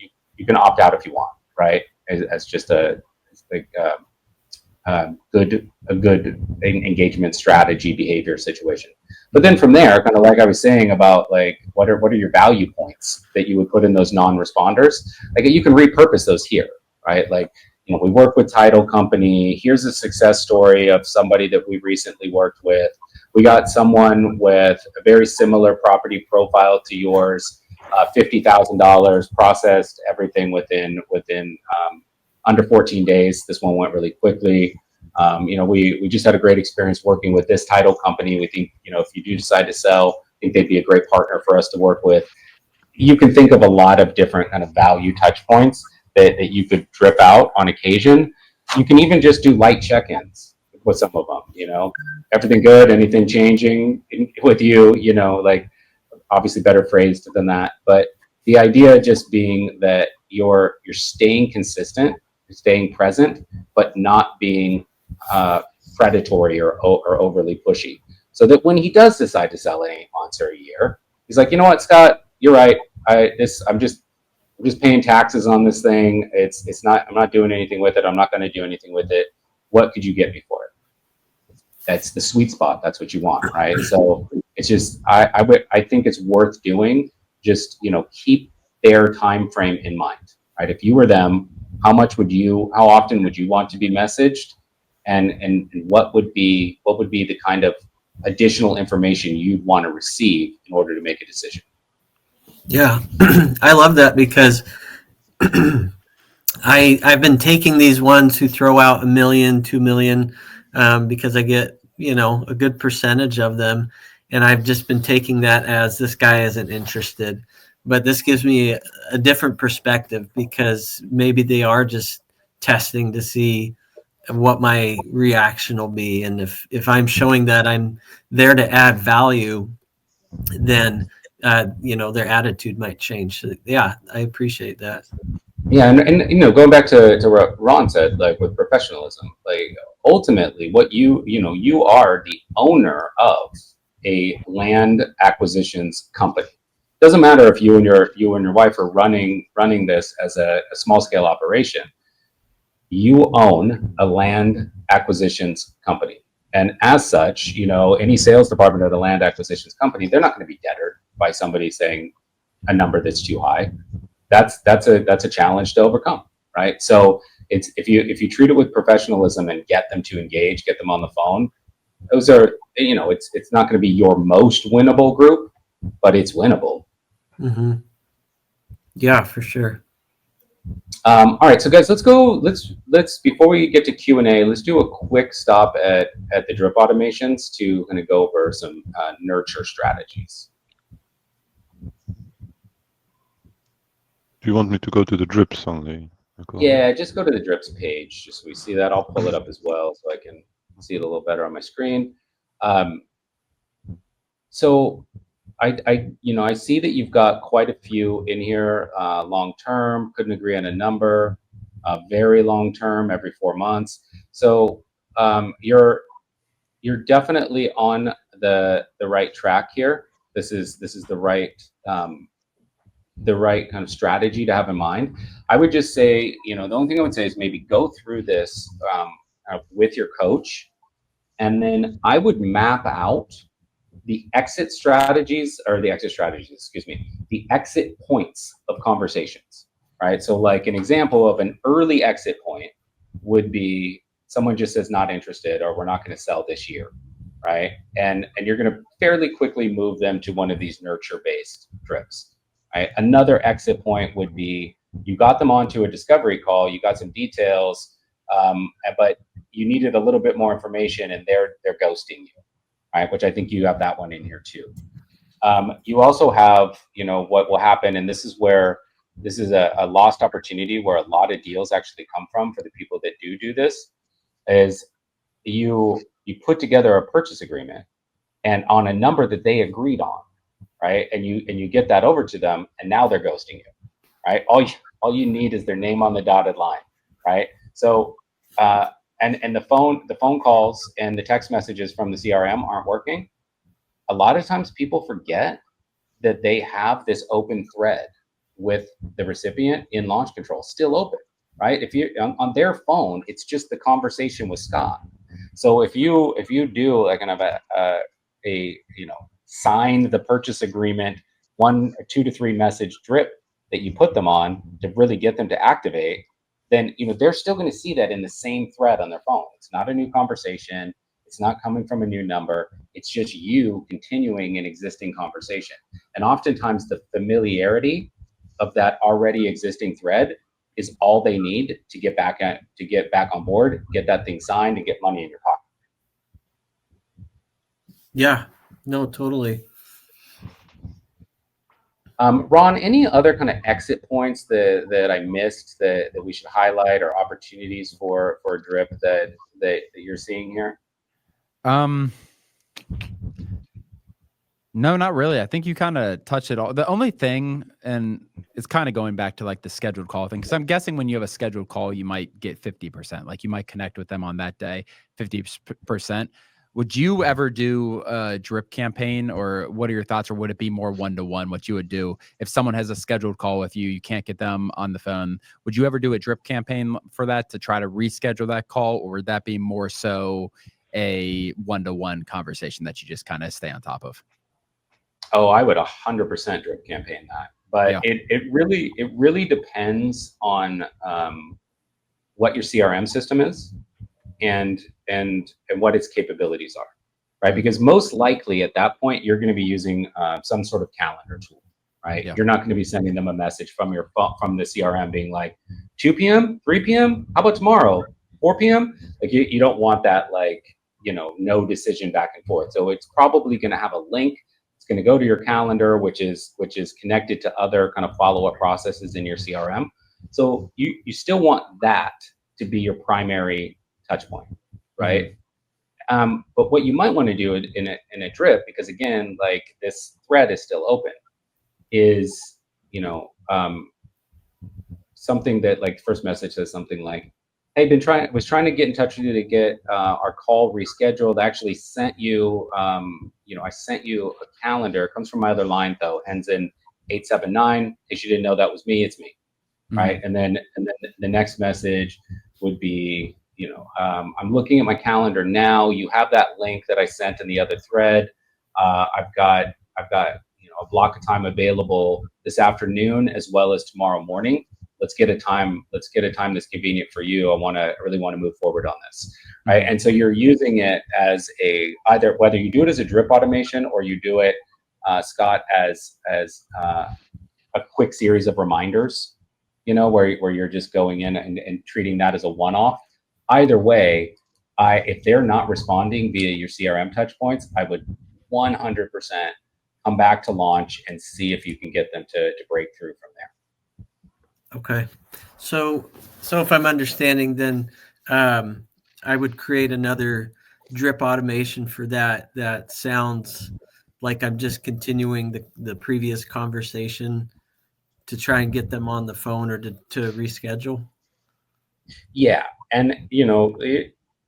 opt out if you want, right? As just a good engagement strategy behavior situation. But then from there, kind of like I was saying about like what are your value points that you would put in those non-responders? Like you can repurpose those here, right? Like, you know, we work with title company. Here's a success story of somebody that we recently worked with. We got someone with a very similar property profile to yours, $50,000, processed everything within under 14 days. This one went really quickly. You know, we just had a great experience working with this title company. We think, you know, if you do decide to sell, I think they'd be a great partner for us to work with. You can think of a lot of different kind of value touch points that you could drip out on occasion. You can even just do light check-ins with some of them, you know, everything good, anything changing with you, you know, like obviously better phrased than that. But the idea just being that you're staying consistent, you're staying present, but not being predatory or overly pushy. So that when he does decide to sell in 8 months or a year, he's like, you know what, Scott, you're right. I'm just paying taxes on this thing. It's not, I'm not doing anything with it. I'm not going to do anything with it. What could you get me for it? That's the sweet spot. That's what you want, right? So it's just, I think it's worth doing. Just, you know, keep their time frame in mind, right? If you were them, how often would you want to be messaged? And what would be the kind of additional information you'd want to receive in order to make a decision? Yeah, I love that because I've been taking these ones who throw out $1 million, $2 million, because I get, you know, a good percentage of them. And I've just been taking that as this guy isn't interested. But this gives me a different perspective because maybe they are just testing to see what my reaction will be. And if I'm showing that I'm there to add value, then you know, their attitude might change. So, yeah, I appreciate that. Yeah, and you know, going back to what Ron said, like with professionalism, like ultimately, what you are the owner of a land acquisitions company. Doesn't matter if you and your wife are running this as a small scale operation. You own a land acquisitions company. And as such, you know, any sales department of the land acquisitions company, they're not going to be debtored by somebody saying a number that's too high. That's a challenge to overcome, right? So it's if you treat it with professionalism and get them to engage, get them on the phone, those are, you know, it's not going to be your most winnable group, but it's winnable. Mm-hmm. Yeah, for sure. All right, so guys, let's before we get to Q&A, let's do a quick stop at the drip automations to kind of go over some nurture strategies. Do you want me to go to the drips only? Yeah, just go to the drips page, just so we see that. I'll pull it up as well so I can see it a little better on my screen. So I see that you've got quite a few in here. Long term, couldn't agree on a number. Very long term, every 4 months. So you're definitely on the right track here. This is the right kind of strategy to have in mind. I would just say, you know, the only thing I would say is maybe go through this with your coach, and then I would map out the exit points of conversations, right? So like an example of an early exit point would be someone just says not interested, or we're not going to sell this year, right? And you're going to fairly quickly move them to one of these nurture-based drips, right? Another exit point would be you got them onto a discovery call, you got some details, but you needed a little bit more information, and they're ghosting you. Right, which I think you have that one in here too. You also have, you know, what will happen, and this is a lost opportunity where a lot of deals actually come from for the people that do this, is you put together a purchase agreement and on a number that they agreed on, right? And you get that over to them, and now they're ghosting you, right? All you need is their name on the dotted line, right? So and the phone calls and the text messages from the CRM aren't working. A lot of times people forget that they have this open thread with the recipient in launch control still open, right? If you on their phone, it's just the conversation with Scott. So if you do like kind of sign the purchase agreement, 1 or 2 to 3 message drip that you put them on to really get them to activate, then they're still going to see that in the same thread on their phone. It's not a new conversation. It's not coming from a new number. It's just you continuing an existing conversation. And oftentimes the familiarity of that already existing thread is all they need to get back on board, get that thing signed, and get money in your pocket. Yeah, no, totally. Ron, any other kind of exit points that I missed that we should highlight, or opportunities for drip that you're seeing here? No, not really. I think you kind of touched it all. The only thing, and it's kind of going back to like the scheduled call thing, because I'm guessing when you have a scheduled call, you might get 50%. Like you might connect with them on that day, 50%. Would you ever do a drip campaign, or what are your thoughts? Or would it be more one-to-one what you would do if someone has a scheduled call with you, you can't get them on the phone? Would you ever do a drip campaign for that to try to reschedule that call? Or would that be more so a one-to-one conversation that you just kind of stay on top of? Oh, I would 100% drip campaign that. But Yeah. it really depends on what your CRM system is and what its capabilities are, right? Because most likely at that point, you're going to be using some sort of calendar tool, right? Yeah. You're not going to be sending them a message from your phone, from the CRM being like 2 p.m., 3 p.m., how about tomorrow, 4 p.m.? Like you don't want that, like, no decision back and forth. So it's probably going to have a link. It's going to go to your calendar, which is connected to other kind of follow-up processes in your CRM. So you still want that to be your primary touch point, right? But what you might want to do in a drip, because again, like this thread is still open, is something that, like, first message says something like, "Hey, was trying to get in touch with you to get our call rescheduled. I actually sent you, I sent you a calendar. It comes from my other line though, ends in 879. In case you didn't know that was me, it's me." Right? And then the next message would be, I'm looking at my calendar now. You have that link that I sent in the other thread. I've got a block of time available this afternoon as well as tomorrow morning. Let's get a time that's convenient for you. I really want to move forward on this. Right? And so you're using it as either whether you do it as a drip automation or you do it, Scott, as a quick series of reminders, where you're just going in and treating that as a one-off. Either way, if they're not responding via your CRM touch points, I would 100% come back to launch and see if you can get them to break through from there. Okay. So if I'm understanding, then I would create another drip automation for that. That sounds like I'm just continuing the previous conversation to try and get them on the phone or to reschedule. Yeah. And,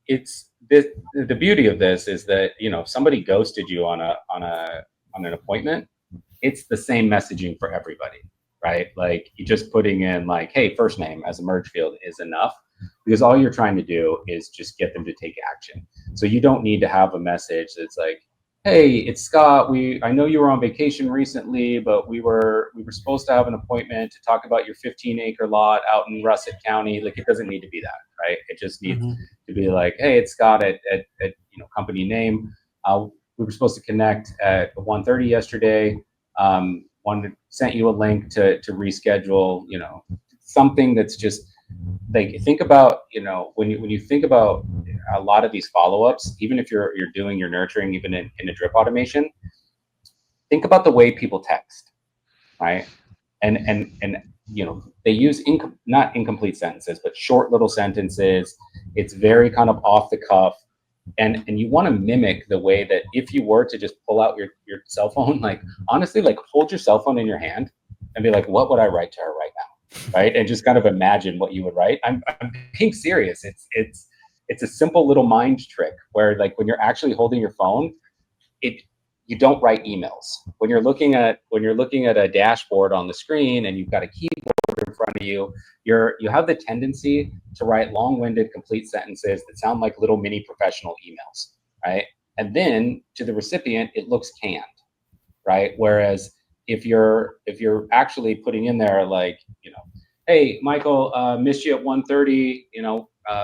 it's the beauty of this is that, if somebody ghosted you on an appointment, it's the same messaging for everybody, right? Like, you just putting in like, hey, first name as a merge field is enough, because all you're trying to do is just get them to take action. So you don't need to have a message that's like, hey, it's Scott. I know you were on vacation recently, but we were supposed to have an appointment to talk about your 15-acre lot out in Russet County. Like, it doesn't need to be that, right? It just needs to be like, hey, it's Scott at company name. We were supposed to connect at 1:30 yesterday. Sent you a link to reschedule. Something that's just like, think about, when you think about a lot of these follow-ups, even if you're doing your nurturing, even in a drip automation, think about the way people text, right? And they use not incomplete sentences, but short little sentences. It's very kind of off the cuff. And you want to mimic the way that if you were to just pull out your cell phone, like, honestly, like, hold your cell phone in your hand and be like, what would I write to her right now? Right? And just kind of imagine what you would write. I'm being serious. It's a simple little mind trick where, like, when you're actually holding your phone, you don't write emails. When you're looking at a dashboard on the screen and you've got a keyboard in front of you, you have the tendency to write long-winded, complete sentences that sound like little mini professional emails, right? And then to the recipient, it looks canned, right? Whereas if you're actually putting in there like, hey, Michael, missed you at 1:30,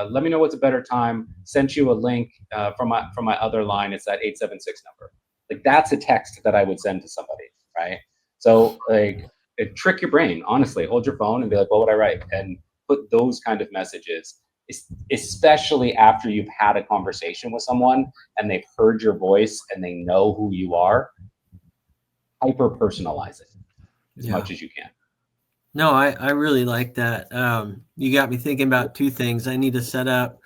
let me know what's a better time. Sent you a link from my other line. It's that 876 number. Like that's a text that I would send to somebody, right? So like trick your brain, honestly. Hold your phone and be like, what would I write? And put those kind of messages, especially after you've had a conversation with someone and they've heard your voice and they know who you are. Hyper personalize it as much as you can. No, I really like that. You got me thinking about two things. I need to set up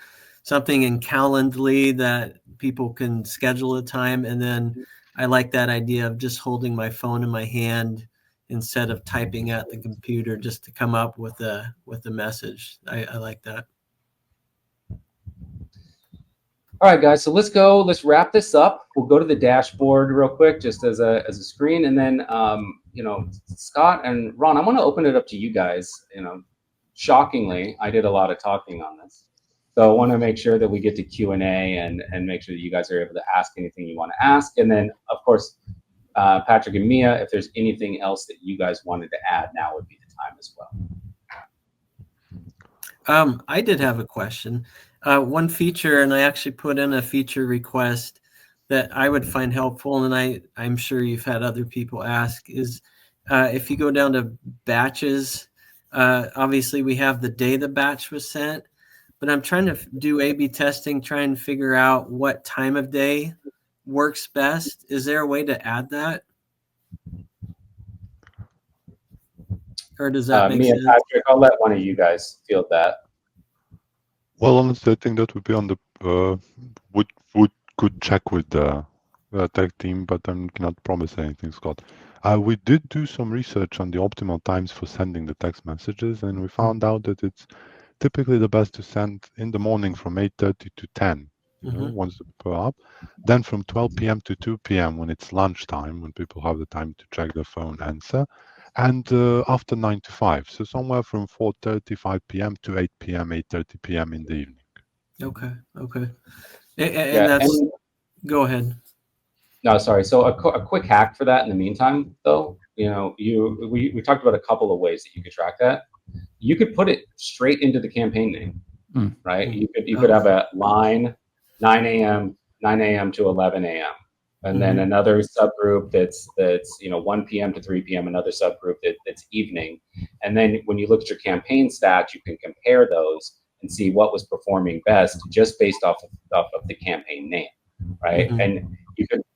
something in Calendly that people can schedule a time. And then I like that idea of just holding my phone in my hand instead of typing at the computer just to come up with a message. I like that. All right, guys, so let's wrap this up. We'll go to the dashboard real quick, just as a screen. And then, Scott and Ron, I want to open it up to you guys. Shockingly, I did a lot of talking on this. So I want to make sure that we get to Q&A and make sure that you guys are able to ask anything you want to ask. And then, of course, Patrick and Mia, if there's anything else that you guys wanted to add, now would be the time as well. I did have a question. One feature, and I actually put in a feature request that I would find helpful, and I'm sure you've had other people ask, is if you go down to batches, obviously we have the day the batch was sent, but I'm trying to do A/B testing, try and figure out what time of day works best. Is there a way to add that? Or does that make sense? Patrick, I'll let one of you guys field that. Well, honestly, I think that would be on the could check with the tech team, but I cannot promise anything, Scott. We did do some research on the optimal times for sending the text messages, and we found out that it's typically the best to send in the morning from 8:30 to 10, once the people are up. Then from 12 p.m. to 2 p.m. when it's lunchtime, when people have the time to check their phone, answer. And after 9 to 5, so somewhere from 4:35 p.m. to 8 p.m., 8:30 p.m. in the evening. Okay. And go ahead. No, sorry. So a quick hack for that in the meantime, though, we talked about a couple of ways that you could track that. You could put it straight into the campaign name, right? You could have a line 9 a.m. to 11 a.m. And then another subgroup that's 1 p.m. to 3 p.m. Another subgroup that's evening. And then when you look at your campaign stats, you can compare those and see what was performing best just based off of the campaign name, right? And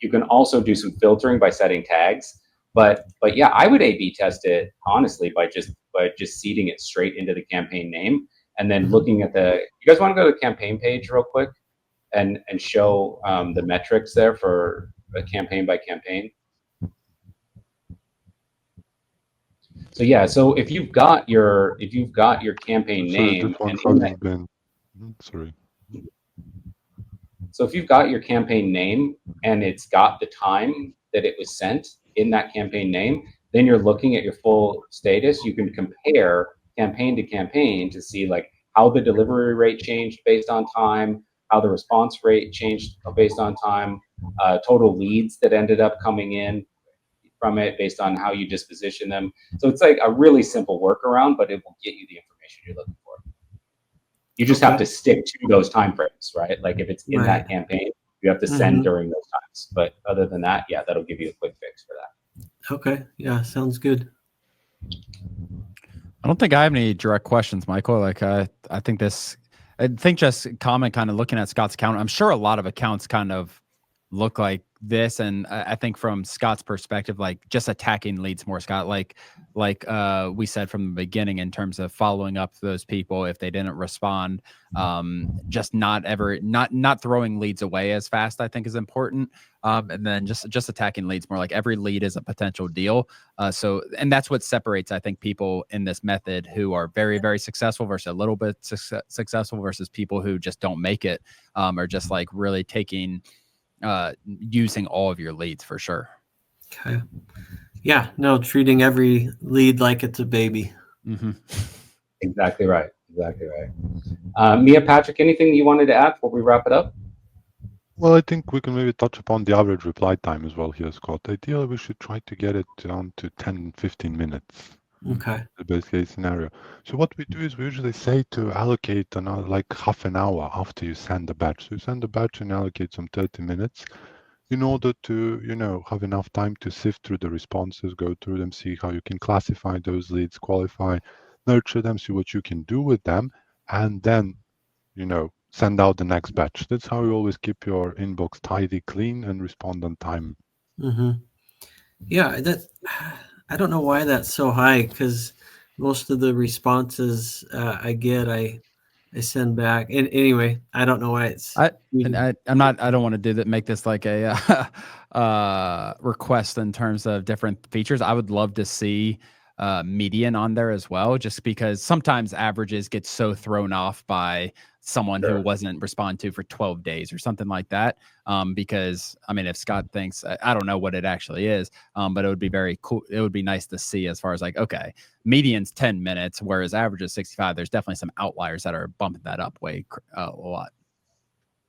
you can also do some filtering by setting tags. But yeah, I would A/B test it honestly by just seeding it straight into the campaign name and then looking at you guys want to go to the campaign page real quick and show the metrics there for a campaign by campaign. So yeah, so if you've got your campaign name, sorry. So if you've got your campaign name and it's got the time that it was sent in that campaign name, then you're looking at your full status. You can compare campaign to campaign to see like how the delivery rate changed based on time, how the response rate changed based on time, total leads that ended up coming in from it based on how you disposition them. So it's like a really simple workaround, but it will get you the information you're looking for. You just have to stick to those time frames, right? Like if it's in that campaign, you have to send during those times. But other than that, yeah, that'll give you a quick fix for that. Okay. Yeah, sounds good. I don't think I have any direct questions, Michael. Like I think just comment kind of looking at Scott's account. I'm sure a lot of accounts kind of look like this, and I think from Scott's perspective, like just attacking leads more, Scott, like we said from the beginning in terms of following up those people if they didn't respond, just not throwing leads away as fast, I think is important. And then just attacking leads more, like every lead is a potential deal. And that's what separates, I think, people in this method who are very, very successful versus a little bit successful versus people who just don't make it, or just like really using all of your leads for sure. Okay. Yeah, no, treating every lead like it's a baby. Exactly right. Mia, Patrick, anything you wanted to add before we wrap it up? Well, I think we can maybe touch upon the average reply time as well here, Scott. Ideally, we should try to get it down to 10, 15 minutes. Okay. The best case scenario. So what we do is we usually say to allocate another like half an hour after you send the batch. So you send the batch and allocate some 30 minutes in order to, have enough time to sift through the responses, go through them, see how you can classify those leads, qualify, nurture them, see what you can do with them, and then, send out the next batch. That's how you always keep your inbox tidy, clean, and respond on time. Mm-hmm. Yeah, I don't know why that's so high, because most of the responses I get, I send back. And anyway, I don't know why it's. I don't want to do that. Make this like a request in terms of different features. I would love to see median on there as well, just because sometimes averages get so thrown off by someone who wasn't responded to for 12 days or something like that. Because I mean, if Scott thinks, I don't know what it actually is, but it would be very cool. It would be nice to see as far as like, okay, median's 10 minutes, whereas average is 65. There's definitely some outliers that are bumping that up way a lot.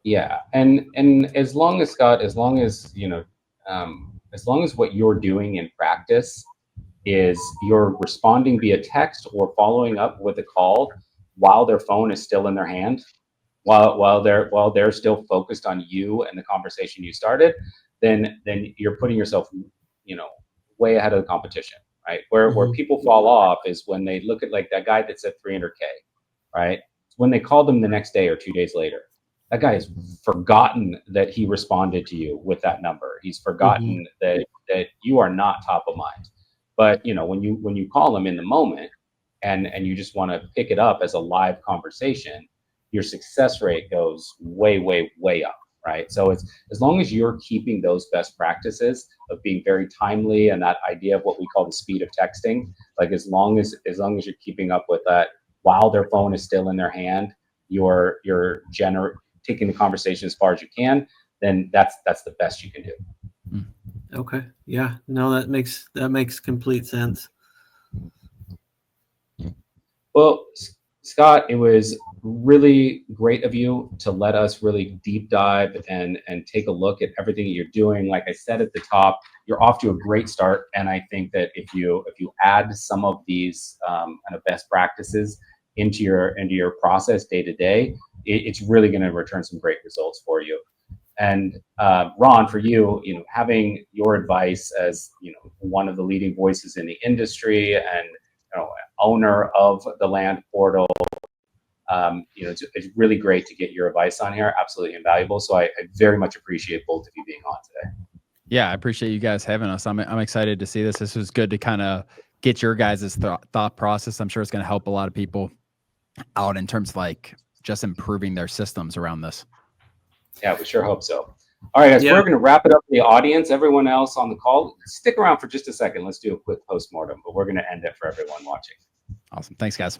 Yeah, and as long as Scott, as long as what you're doing in practice is you're responding via text or following up with a call while their phone is still in their hand, while they're still focused on you and the conversation you started, then you're putting yourself, way ahead of the competition, right? Where people fall off is when they look at like that guy that said 300K, right? When they call them the next day or 2 days later, that guy has forgotten that he responded to you with that number. He's forgotten that you are not top of mind. But when you call them in the moment and you just want to pick it up as a live conversation, your success rate goes way, way, way up, right? So it's as long as you're keeping those best practices of being very timely and that idea of what we call the speed of texting, like as long as you're keeping up with that while their phone is still in their hand, you're taking the conversation as far as you can, then that's the best you can do. Okay. Yeah. No, that makes complete sense. Well, Scott, it was really great of you to let us really deep dive and take a look at everything that you're doing. Like I said at the top, you're off to a great start, and I think that if you add some of these kind of best practices into your process day to day, it's really going to return some great results for you. And Ron, for you, having your advice as one of the leading voices in the industry and owner of the Land Portal, it's really great to get your advice on here. Absolutely invaluable. So I very much appreciate both of you being on today. Yeah, I appreciate you guys having us. I'm excited to see this. This was good to kind of get your guys' thought process. I'm sure it's going to help a lot of people out in terms of like just improving their systems around this. Yeah, we sure hope so. All right, guys, we're going to wrap it up for the audience. Everyone else on the call, stick around for just a second. Let's do a quick post-mortem, but we're going to end it for everyone watching. Awesome. Thanks, guys.